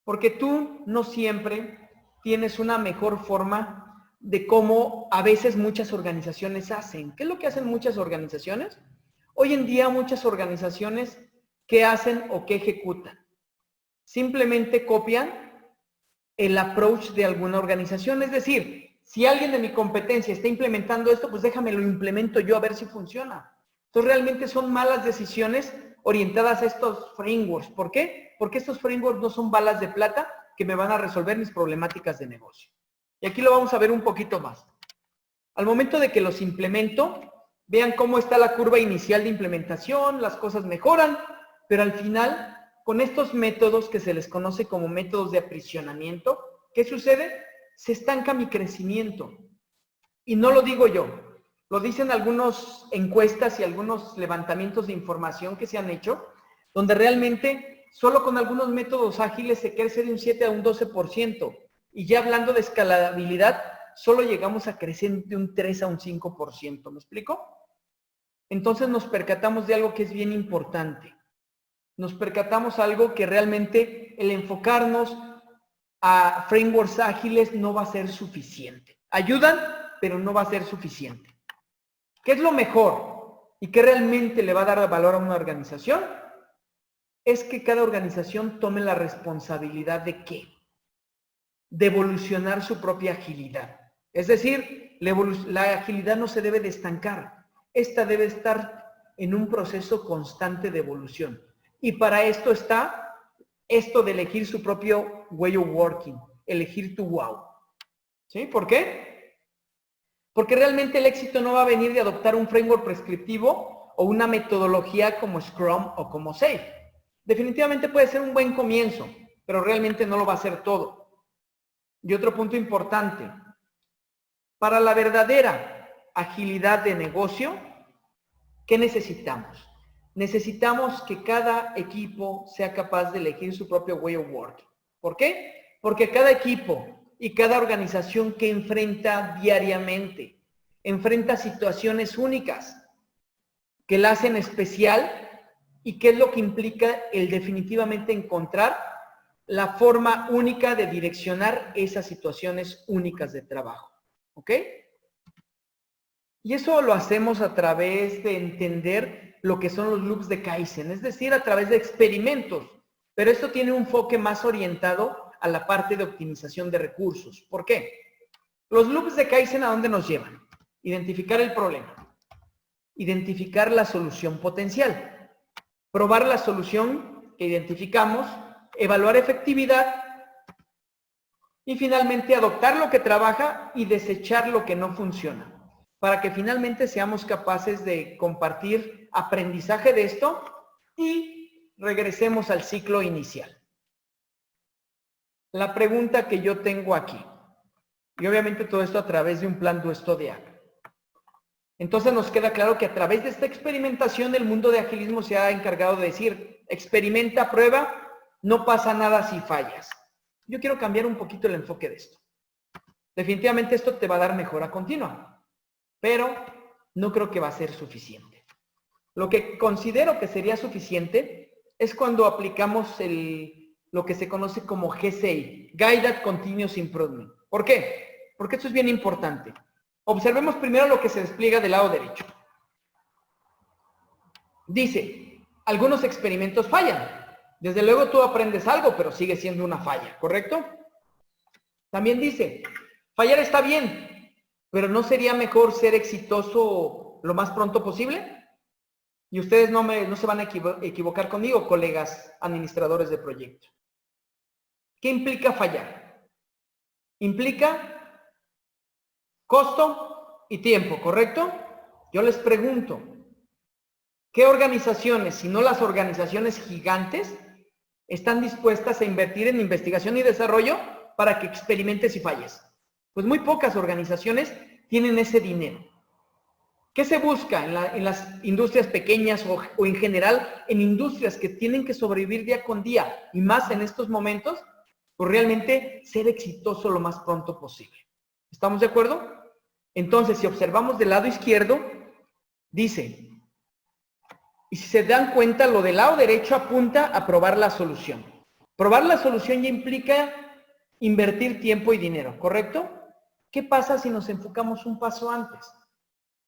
S2: Porque tú no siempre tienes una mejor forma de cómo a veces muchas organizaciones hacen. ¿Qué es lo que hacen muchas organizaciones? Hoy en día muchas organizaciones, ¿qué hacen o qué ejecutan? Simplemente copian el approach de alguna organización. Es decir, si alguien de mi competencia está implementando esto, pues déjame lo implemento yo a ver si funciona. Entonces realmente son malas decisiones orientadas a estos frameworks. ¿Por qué? Porque estos frameworks no son balas de plata que me van a resolver mis problemáticas de negocio. Y aquí lo vamos a ver un poquito más. Al momento de que los implemento, vean cómo está la curva inicial de implementación, las cosas mejoran, pero al final, con estos métodos que se les conoce como métodos de aprisionamiento, ¿qué sucede? Se estanca mi crecimiento. Y no lo digo yo, lo dicen algunas encuestas y algunos levantamientos de información que se han hecho, donde realmente solo con algunos métodos ágiles se crece de un 7 a un 12%. Y ya hablando de escalabilidad, solo llegamos a crecer de un 3 a un 5%. ¿Me explico? Entonces nos percatamos de algo que es bien importante. Nos percatamos algo que realmente el enfocarnos a frameworks ágiles no va a ser suficiente. Ayudan, pero no va a ser suficiente. ¿Qué es lo mejor y qué realmente le va a dar valor a una organización? Es que cada organización tome la responsabilidad de ¿qué? De evolucionar su propia agilidad. Es decir, la agilidad no se debe de estancar. Esta debe estar en un proceso constante de evolución. Y para esto está esto de elegir su propio way of working, elegir tu wow. ¿Sí? ¿Por qué? Porque realmente el éxito no va a venir de adoptar un framework prescriptivo o una metodología como Scrum o como SAFe. Definitivamente puede ser un buen comienzo, pero realmente no lo va a hacer todo. Y otro punto importante, para la verdadera agilidad de negocio, ¿qué necesitamos? Necesitamos que cada equipo sea capaz de elegir su propio way of working. ¿Por qué? Porque cada equipo y cada organización que enfrenta diariamente, enfrenta situaciones únicas que la hacen especial y qué es lo que implica el definitivamente encontrar la forma única de direccionar esas situaciones únicas de trabajo. ¿Ok? Y eso lo hacemos a través de entender lo que son los loops de Kaizen, es decir, a través de experimentos. Pero esto tiene un enfoque más orientado a la parte de optimización de recursos. ¿Por qué? Los loops de Kaizen, ¿a dónde nos llevan? Identificar el problema, identificar la solución potencial, probar la solución que identificamos, evaluar efectividad y finalmente adoptar lo que trabaja y desechar lo que no funciona, para que finalmente seamos capaces de compartir aprendizaje de esto y regresemos al ciclo inicial. La pregunta que yo tengo aquí, y obviamente todo esto a través de un plan Zodiac. Entonces nos queda claro que a través de esta experimentación el mundo de agilismo se ha encargado de decir, experimenta, prueba, no pasa nada si fallas. Yo quiero cambiar un poquito el enfoque de esto. Definitivamente esto te va a dar mejora continua, pero no creo que va a ser suficiente. Lo que considero que sería suficiente es cuando aplicamos lo que se conoce como GCI, Guided Continuous Improvement. ¿Por qué? Porque esto es bien importante. Observemos primero lo que se despliega del lado derecho. Dice, algunos experimentos fallan. Desde luego tú aprendes algo, pero sigue siendo una falla, ¿correcto? También dice, fallar está bien, pero ¿no sería mejor ser exitoso lo más pronto posible? Y ustedes no se van a equivocar conmigo, colegas administradores de proyectos. ¿Qué implica fallar? Implica costo y tiempo, ¿correcto? Yo les pregunto, ¿qué organizaciones, si no las organizaciones gigantes, están dispuestas a invertir en investigación y desarrollo para que experimentes y falles? Pues muy pocas organizaciones tienen ese dinero. ¿Qué se busca en las industrias pequeñas o en general en industrias que tienen que sobrevivir día con día y más en estos momentos? Pues realmente ser exitoso lo más pronto posible. ¿Estamos de acuerdo? Entonces, si observamos del lado izquierdo, dice, y si se dan cuenta, lo del lado derecho apunta a probar la solución. Probar la solución ya implica invertir tiempo y dinero, ¿correcto? ¿qué pasa si nos enfocamos un paso antes?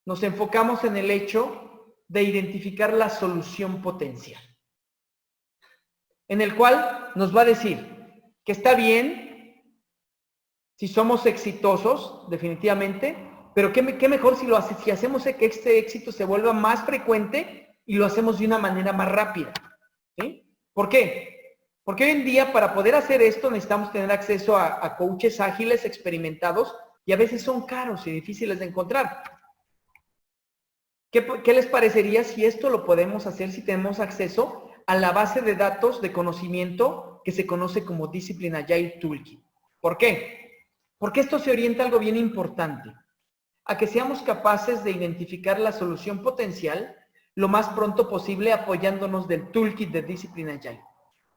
S2: Nos enfocamos en el hecho de identificar la solución potencial, en el cual nos va a decir que está bien si somos exitosos, definitivamente, pero qué mejor si hacemos que este éxito se vuelva más frecuente y lo hacemos de una manera más rápida. ¿Sí? ¿Por qué? Porque hoy en día para poder hacer esto necesitamos tener acceso a coaches ágiles, experimentados, y a veces son caros y difíciles de encontrar. ¿Qué les parecería si esto lo podemos hacer si tenemos acceso a la base de datos de conocimiento que se conoce como Discipline Agile Toolkit? ¿Por qué? Porque esto se orienta a algo bien importante, a que seamos capaces de identificar la solución potencial lo más pronto posible apoyándonos del Toolkit de Discipline Agile.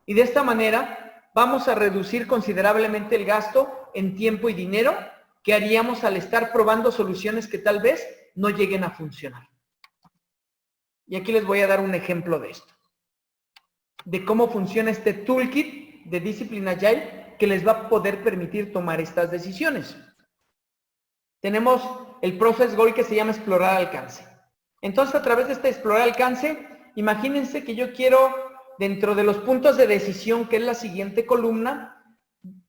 S2: Y de esta manera vamos a reducir considerablemente el gasto en tiempo y dinero que haríamos al estar probando soluciones que tal vez no lleguen a funcionar. Y aquí les voy a dar un ejemplo de esto, de cómo funciona este Toolkit de Discipline Agile que les va a poder permitir tomar estas decisiones. Tenemos el Process Goal que se llama explorar alcance. Entonces, a través de este explorar alcance, imagínense que yo quiero, dentro de los puntos de decisión, que es la siguiente columna,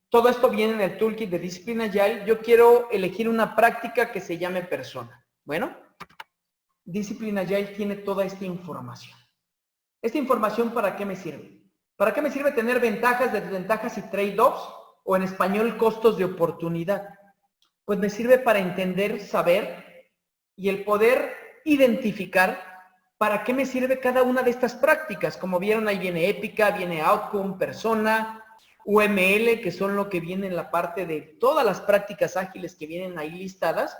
S2: todo esto viene en el Toolkit de Discipline Agile, yo quiero elegir una práctica que se llame persona. Bueno, Discipline Agile tiene toda esta información. ¿Esta información para qué me sirve? ¿Para qué me sirve tener ventajas, desventajas y trade-offs? O en español, costos de oportunidad. Pues me sirve para entender, saber y el poder identificar para qué me sirve cada una de estas prácticas. Como vieron, ahí viene épica, viene outcome, persona, UML, que son lo que viene en la parte de todas las prácticas ágiles que vienen ahí listadas.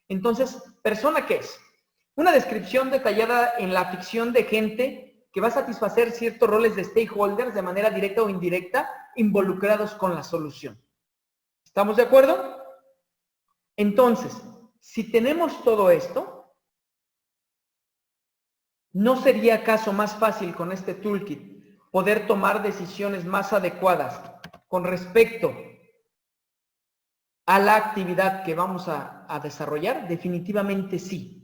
S2: Entonces, ¿persona qué es? Una descripción detallada en la ficción de gente que va a satisfacer ciertos roles de stakeholders de manera directa o indirecta involucrados con la solución. ¿Estamos de acuerdo? Entonces, si tenemos todo esto, ¿no sería acaso más fácil con este toolkit poder tomar decisiones más adecuadas con respecto a la actividad que vamos a desarrollar? Definitivamente sí.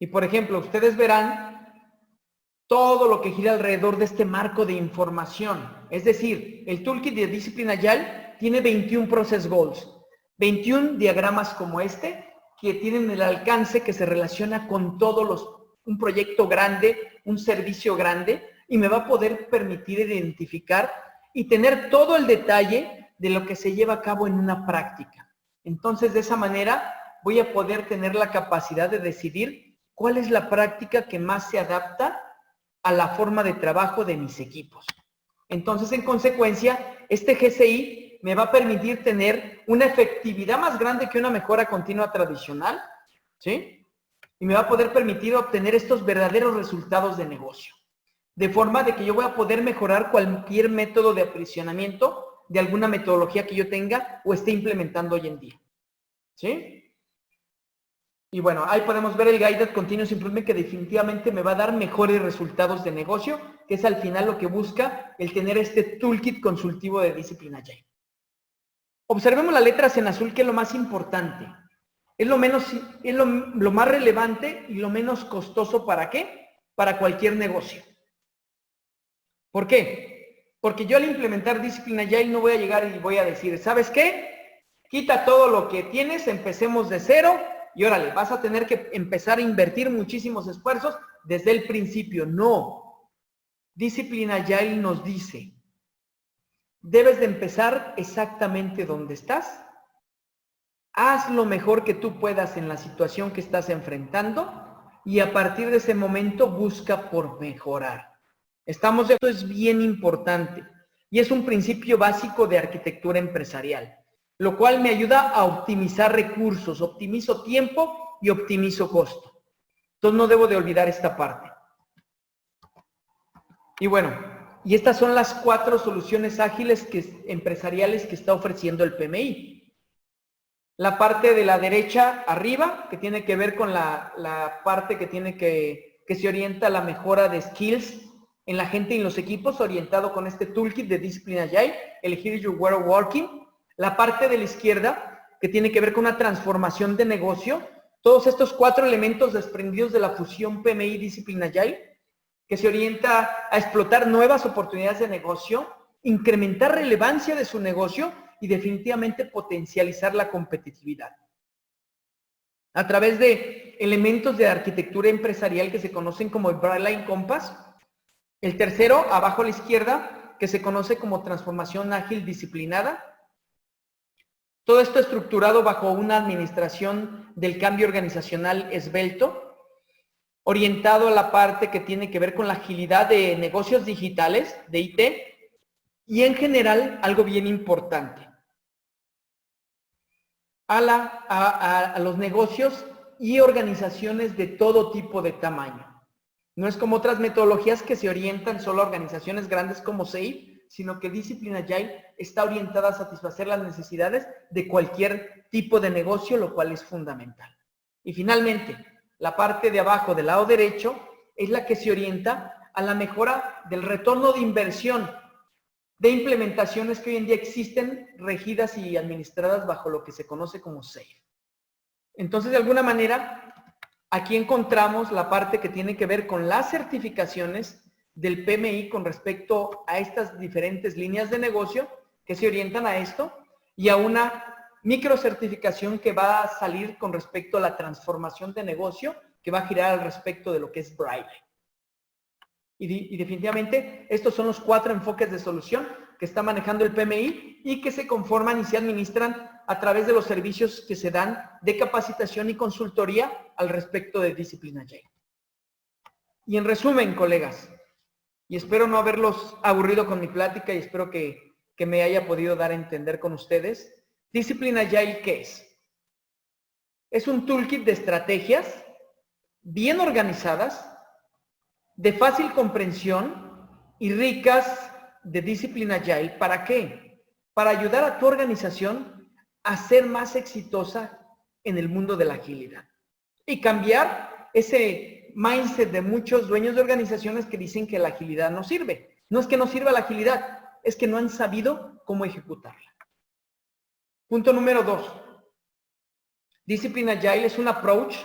S2: Y por ejemplo, ustedes verán todo lo que gira alrededor de este marco de información. Es decir, el Toolkit de Discipline Agile tiene 21 Process Goals, 21 diagramas como este, que tienen el alcance que se relaciona con un proyecto grande, un servicio grande, y me va a poder permitir identificar y tener todo el detalle de lo que se lleva a cabo en una práctica. Entonces, de esa manera, voy a poder tener la capacidad de decidir cuál es la práctica que más se adapta a la forma de trabajo de mis equipos. Entonces, en consecuencia, este GCI me va a permitir tener una efectividad más grande que una mejora continua tradicional, ¿sí? Y me va a poder permitir obtener estos verdaderos resultados de negocio. De forma de que yo voy a poder mejorar cualquier método de aprisionamiento de alguna metodología que yo tenga o esté implementando hoy en día, ¿sí? Y bueno, ahí podemos ver el Guided Continuous Improvement que definitivamente me va a dar mejores resultados de negocio, que es al final lo que busca el tener este toolkit consultivo de Discipline Agile. Observemos las letras en azul, que es lo más importante. Es lo más relevante y lo menos costoso. ¿Para qué? Para cualquier negocio. ¿Por qué? Porque yo al implementar Discipline Agile no voy a llegar y voy a decir, ¿sabes qué? Quita todo lo que tienes, empecemos de cero. Y órale, vas a tener que empezar a invertir muchísimos esfuerzos desde el principio. No. Discipline Agile nos dice, debes de empezar exactamente donde estás. Haz lo mejor que tú puedas en la situación que estás enfrentando y a partir de ese momento busca por mejorar. Estamos de acuerdo, es bien importante y es un principio básico de arquitectura empresarial, lo cual me ayuda a optimizar recursos, optimizo tiempo y optimizo costo. Entonces no debo de olvidar esta parte. Y bueno, y estas son las 4 soluciones ágiles empresariales que está ofreciendo el PMI. La parte de la derecha arriba, que tiene que ver con la parte que se orienta a la mejora de skills en la gente y en los equipos, orientado con este toolkit de Discipline Agile, el Here You Were Working. La parte de la izquierda, que tiene que ver con una transformación de negocio, todos estos 4 elementos desprendidos de la fusión PMI Discipline Agile, que se orienta a explotar nuevas oportunidades de negocio, incrementar relevancia de su negocio y definitivamente potencializar la competitividad. A través de elementos de arquitectura empresarial que se conocen como el Brightline Compass. El tercero, abajo a la izquierda, que se conoce como transformación ágil disciplinada. Todo esto estructurado bajo una administración del cambio organizacional esbelto, orientado a la parte que tiene que ver con la agilidad de negocios digitales, de IT, y en general, algo bien importante, a los negocios y organizaciones de todo tipo de tamaño. No es como otras metodologías que se orientan solo a organizaciones grandes como SAFe, sino que Discipline Agile está orientada a satisfacer las necesidades de cualquier tipo de negocio, lo cual es fundamental. Y finalmente, la parte de abajo del lado derecho es la que se orienta a la mejora del retorno de inversión de implementaciones que hoy en día existen regidas y administradas bajo lo que se conoce como SAFe. Entonces, de alguna manera, aquí encontramos la parte que tiene que ver con las certificaciones del PMI con respecto a estas diferentes líneas de negocio que se orientan a esto y a una microcertificación que va a salir con respecto a la transformación de negocio que va a girar al respecto de lo que es Brightline. Y definitivamente estos son los 4 enfoques de solución que está manejando el PMI y que se conforman y se administran a través de los servicios que se dan de capacitación y consultoría al respecto de Discipline Agile. Y en resumen, colegas, y espero no haberlos aburrido con mi plática y espero que me haya podido dar a entender con ustedes, Discipline Agile, ¿qué es? Es un toolkit de estrategias bien organizadas, de fácil comprensión y ricas de Discipline Agile. ¿Para qué? Para ayudar a tu organización a ser más exitosa en el mundo de la agilidad y cambiar ese mindset de muchos dueños de organizaciones que dicen que la agilidad no sirve. No es que no sirva la agilidad, es que no han sabido cómo ejecutarla. Punto número 2. Discipline Agile es un approach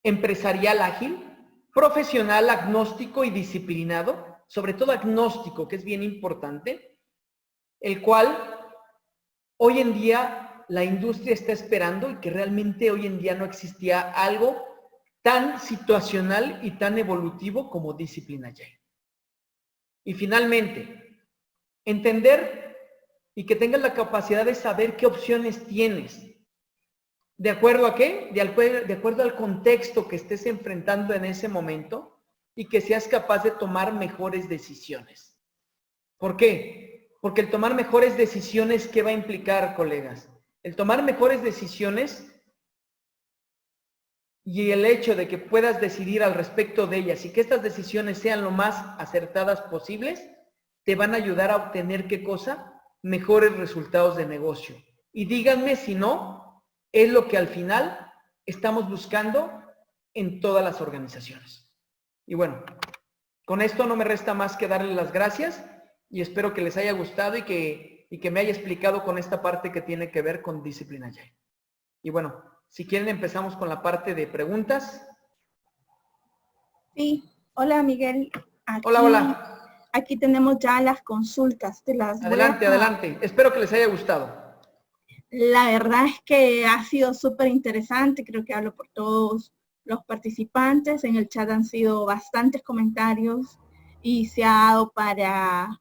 S2: empresarial ágil, profesional, agnóstico y disciplinado, sobre todo agnóstico, que es bien importante, el cual hoy en día la industria está esperando y que realmente hoy en día no existía algo tan situacional y tan evolutivo como Discipline Agile. Y finalmente, entender y que tengas la capacidad de saber qué opciones tienes. ¿De acuerdo a qué? De acuerdo al contexto que estés enfrentando en ese momento y que seas capaz de tomar mejores decisiones. ¿Por qué? Porque el tomar mejores decisiones, ¿qué va a implicar, colegas? El tomar mejores decisiones y el hecho de que puedas decidir al respecto de ellas y que estas decisiones sean lo más acertadas posibles, te van a ayudar a obtener, ¿qué cosa? Mejores resultados de negocio. Y díganme si no, es lo que al final estamos buscando en todas las organizaciones. Y bueno, con esto no me resta más que darles las gracias y espero que les haya gustado y que me haya explicado con esta parte que tiene que ver con Discipline Agile. Y bueno, si quieren empezamos con la parte de preguntas.
S1: Sí, hola Miguel.
S2: Hola.
S1: Aquí tenemos ya las consultas.
S2: Adelante. Espero que les haya gustado.
S1: La verdad es que ha sido súper interesante, creo que hablo por todos los participantes. En el chat han sido bastantes comentarios y se ha dado para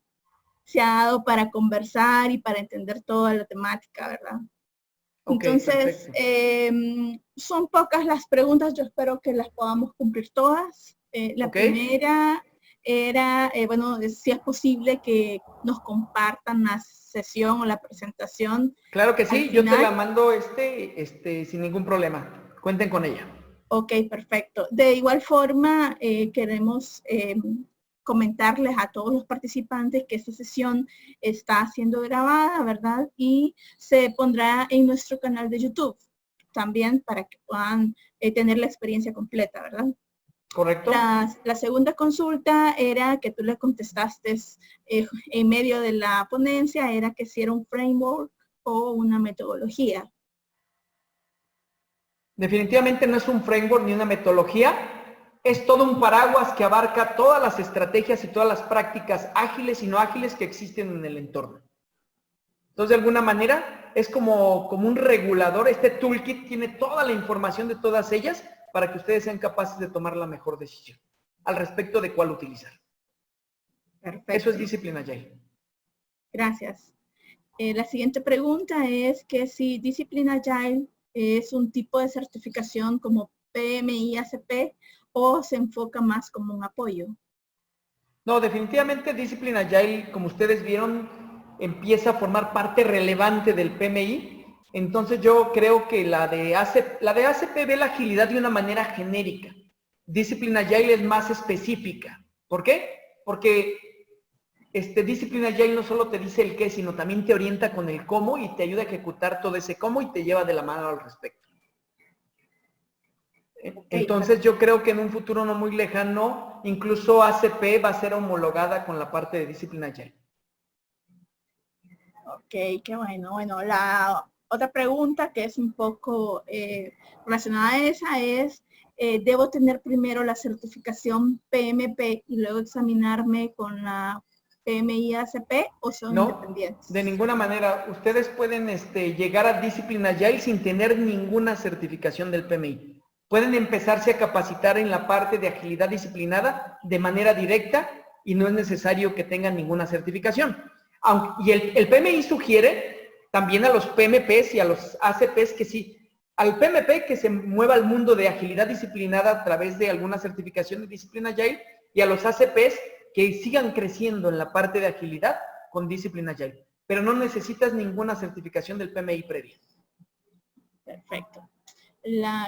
S1: conversar y para entender toda la temática, ¿verdad? Okay, entonces, son pocas las preguntas, yo espero que las podamos cumplir todas. La primera era, bueno, si es posible que nos compartan la sesión o la presentación.
S2: Claro que sí, yo te la mando sin ningún problema. Cuenten con ella.
S1: Ok, perfecto. De igual forma, queremos comentarles a todos los participantes que esta sesión está siendo grabada, ¿verdad? Y se pondrá en nuestro canal de YouTube también para que puedan tener la experiencia completa, ¿verdad?
S2: Correcto.
S1: La segunda consulta era que tú le contestaste en medio de la ponencia, era que si era un framework o una metodología?
S2: Definitivamente no es un framework ni una metodología, es todo un paraguas que abarca todas las estrategias y todas las prácticas ágiles y no ágiles que existen en el entorno. Entonces, de alguna manera, es como un regulador. Este toolkit tiene toda la información de todas ellas para que ustedes sean capaces de tomar la mejor decisión al respecto de cuál utilizar.
S1: Perfecto.
S2: Eso es Discipline Agile.
S1: Gracias. La siguiente pregunta es que si Discipline Agile es un tipo de certificación como PMI-ACP o se enfoca más como un apoyo.
S2: No, definitivamente Discipline Agile, como ustedes vieron, empieza a formar parte relevante del PMI. Entonces yo creo que la de ACP ve la agilidad de una manera genérica. Discipline Agile es más específica. ¿Por qué? Porque Discipline Agile no solo te dice el qué, sino también te orienta con el cómo y te ayuda a ejecutar todo ese cómo y te lleva de la mano al respecto. Entonces yo creo que en un futuro no muy lejano, incluso ACP va a ser homologada con la parte de Discipline Agile.
S1: Ok, qué bueno. Bueno, la otra pregunta que es un poco relacionada a esa es, ¿debo tener primero la certificación PMP y luego examinarme con la PMI-ACP o son independientes?
S2: De ninguna manera. Ustedes pueden llegar a Discipline Agile sin tener ninguna certificación del PMI. Pueden empezarse a capacitar en la parte de agilidad disciplinada de manera directa y no es necesario que tengan ninguna certificación. Y el PMI sugiere también a los PMPs y a los ACPs que sí, al PMP que se mueva al mundo de agilidad disciplinada a través de alguna certificación de Discipline Agile y a los ACPs que sigan creciendo en la parte de agilidad con Discipline Agile. Pero no necesitas ninguna certificación del PMI previa.
S1: Perfecto.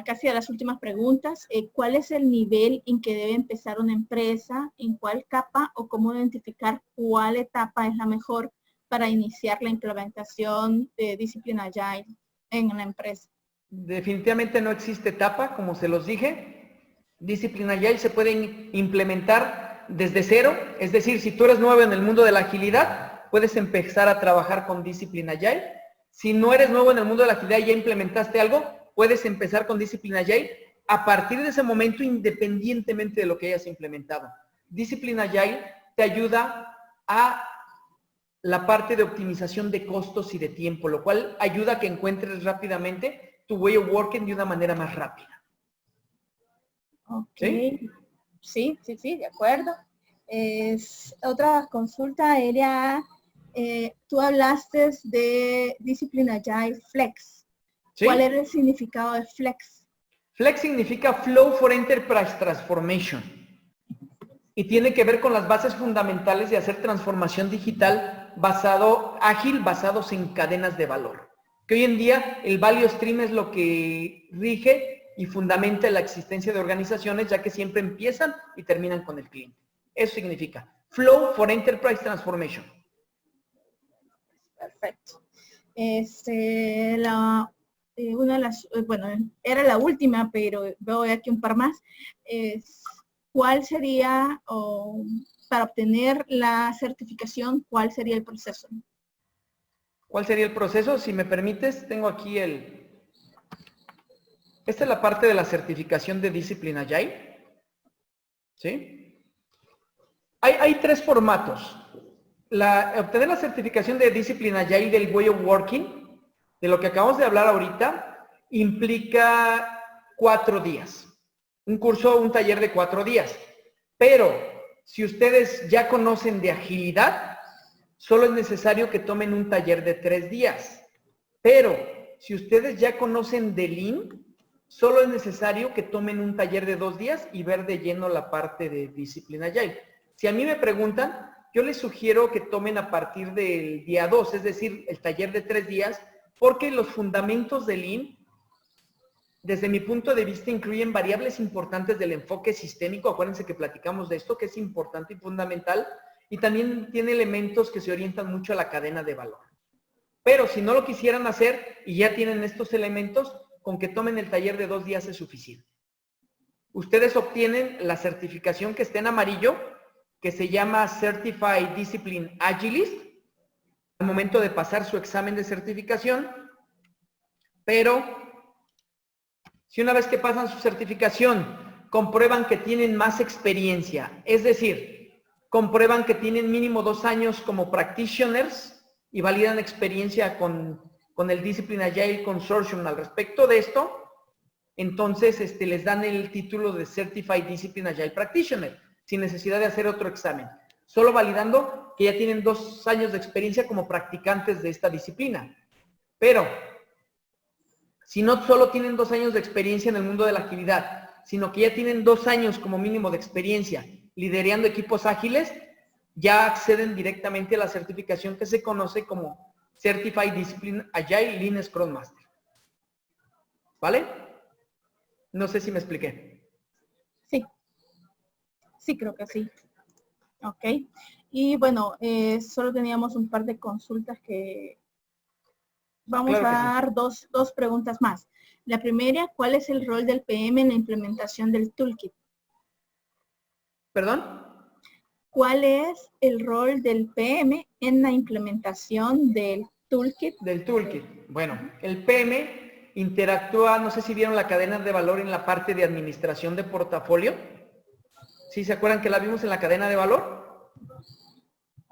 S1: Casi de las últimas preguntas, ¿cuál es el nivel en que debe empezar una empresa? ¿En cuál capa o cómo identificar cuál etapa es la mejor para iniciar la implementación de Discipline Agile en la empresa?
S2: Definitivamente no existe etapa, como se los dije. Discipline Agile se puede implementar desde cero, es decir, si tú eres nuevo en el mundo de la agilidad, puedes empezar a trabajar con Discipline Agile. Si no eres nuevo en el mundo de la agilidad y ya implementaste algo, puedes empezar con Discipline Agile a partir de ese momento, independientemente de lo que hayas implementado. Discipline Agile te ayuda a la parte de optimización de costos y de tiempo, lo cual ayuda a que encuentres rápidamente tu way of working de una manera más rápida.
S1: Ok. ¿Sí? Sí, de acuerdo. Otra consulta era, tú hablaste de Discipline Agile Flex. ¿Sí? ¿Cuál era el significado de Flex?
S2: Flex significa Flow for Enterprise Transformation y tiene que ver con las bases fundamentales de hacer transformación digital ágil basados en cadenas de valor. Que hoy en día el value stream es lo que rige y fundamenta la existencia de organizaciones, ya que siempre empiezan y terminan con el cliente. Eso significa Flow for Enterprise Transformation.
S1: Perfecto. Una de las, bueno, era la última, pero veo aquí un par más. ¿Cuál sería, para obtener la certificación, cuál sería el proceso?
S2: ¿Cuál sería el proceso? Si me permites, tengo aquí esta es la parte de la certificación de Discipline Agile. ¿Sí? Hay tres formatos. Obtener la certificación de Discipline Agile del Way of Working, de lo que acabamos de hablar ahorita, implica 4 días. Un curso, un taller de 4 días. Pero, si ustedes ya conocen de agilidad, solo es necesario que tomen un taller de 3 días. Pero, si ustedes ya conocen de Lean, solo es necesario que tomen un taller de 2 días y ver de lleno la parte de Discipline Agile. Si a mí me preguntan, yo les sugiero que tomen a partir del día 2, es decir, el taller de 3 días, porque los fundamentos de Lean, desde mi punto de vista, incluyen variables importantes del enfoque sistémico. Acuérdense que platicamos de esto, que es importante y fundamental, y también tiene elementos que se orientan mucho a la cadena de valor. Pero si no lo quisieran hacer y ya tienen estos elementos, con que tomen el taller de 2 días es suficiente. Ustedes obtienen la certificación que está en amarillo, que se llama Certified Discipline Agilist, momento de pasar su examen de certificación, pero si una vez que pasan su certificación comprueban que tienen más experiencia, es decir, comprueban que tienen mínimo 2 años como practitioners y validan experiencia con el Discipline Agile Consortium al respecto de esto, entonces les dan el título de Certified Discipline Agile Practitioner, sin necesidad de hacer otro examen, solo validando que ya tienen 2 años de experiencia como practicantes de esta disciplina. Pero, si no solo tienen 2 años de experiencia en el mundo de la agilidad, sino que ya tienen 2 años como mínimo de experiencia liderando equipos ágiles, ya acceden directamente a la certificación que se conoce como Certified Discipline Agile Lean Scrum Master. ¿Vale? No sé si me expliqué.
S1: Sí. Sí, creo que sí. Ok. Y bueno, solo teníamos un par de consultas que vamos
S2: Claro que
S1: a dar dos preguntas más. La primera, ¿cuál es el rol del PM en la implementación del toolkit?
S2: ¿Perdón?
S1: ¿Cuál es el rol del PM en la implementación del toolkit?
S2: Del toolkit. Bueno, el PM interactúa, no sé si vieron la cadena de valor en la parte de administración de portafolio. ¿Sí se acuerdan que la vimos en la cadena de valor?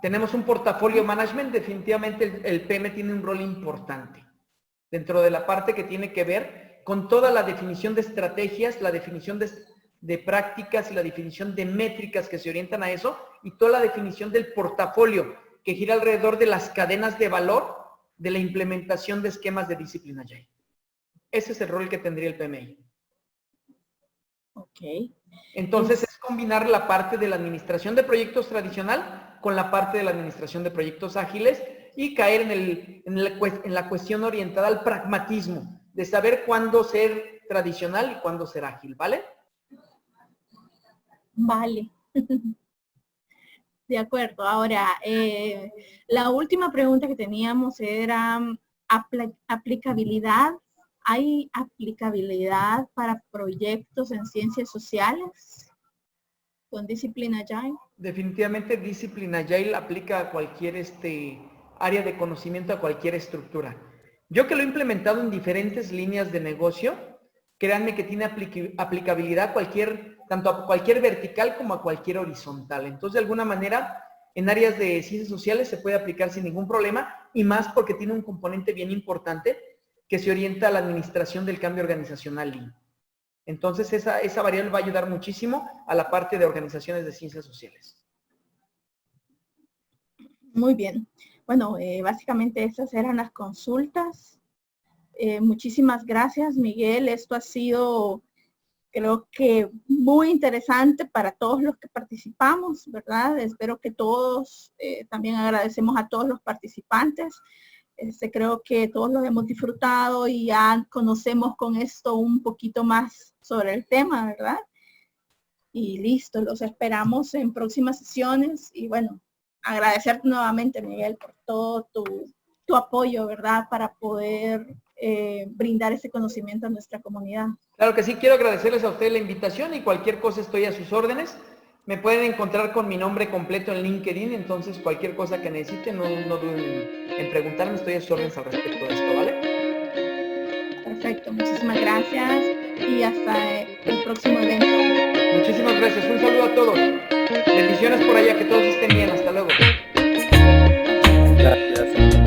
S2: Tenemos un portafolio management, definitivamente el PM tiene un rol importante dentro de la parte que tiene que ver con toda la definición de estrategias, la definición de prácticas y la definición de métricas que se orientan a eso y toda la definición del portafolio que gira alrededor de las cadenas de valor de la implementación de esquemas de Discipline Agile. Ese es el rol que tendría el PMI.
S1: Ok.
S2: Entonces es combinar la parte de la administración de proyectos tradicional con la parte de la administración de proyectos ágiles y caer en la cuestión orientada al pragmatismo, de saber cuándo ser tradicional y cuándo ser ágil, ¿vale?
S1: Vale. De acuerdo. Ahora, la última pregunta que teníamos era aplicabilidad. ¿Hay aplicabilidad para proyectos en ciencias sociales con Discipline Agile?
S2: Definitivamente Discipline Agile aplica a cualquier área de conocimiento, a cualquier estructura. Yo que lo he implementado en diferentes líneas de negocio, créanme que tiene aplicabilidad tanto a cualquier vertical como a cualquier horizontal. Entonces, de alguna manera, en áreas de ciencias sociales se puede aplicar sin ningún problema y más porque tiene un componente bien importante que se orienta a la administración del cambio organizacional Lean. Entonces, esa variable va a ayudar muchísimo a la parte de organizaciones de ciencias sociales.
S1: Muy bien. Bueno, básicamente esas eran las consultas. Muchísimas gracias, Miguel. Esto ha sido, creo que, muy interesante para todos los que participamos, ¿verdad? Espero que todos, también agradecemos a todos los participantes. Creo que todos los hemos disfrutado y ya conocemos con esto un poquito más sobre el tema, ¿verdad? Y listo, los esperamos en próximas sesiones y bueno, agradecerte nuevamente, Miguel, por todo tu apoyo, ¿verdad? Para poder brindar ese conocimiento a nuestra comunidad.
S2: Claro que sí, quiero agradecerles a ustedes la invitación y cualquier cosa estoy a sus órdenes. Me pueden encontrar con mi nombre completo en LinkedIn, entonces cualquier cosa que necesiten, no duden en preguntarme, estoy a sus órdenes al respecto de esto, ¿vale?
S1: Perfecto, muchísimas gracias y hasta el próximo evento.
S2: Muchísimas gracias, un saludo a todos. Bendiciones por allá, que todos estén bien, hasta luego.
S3: Gracias.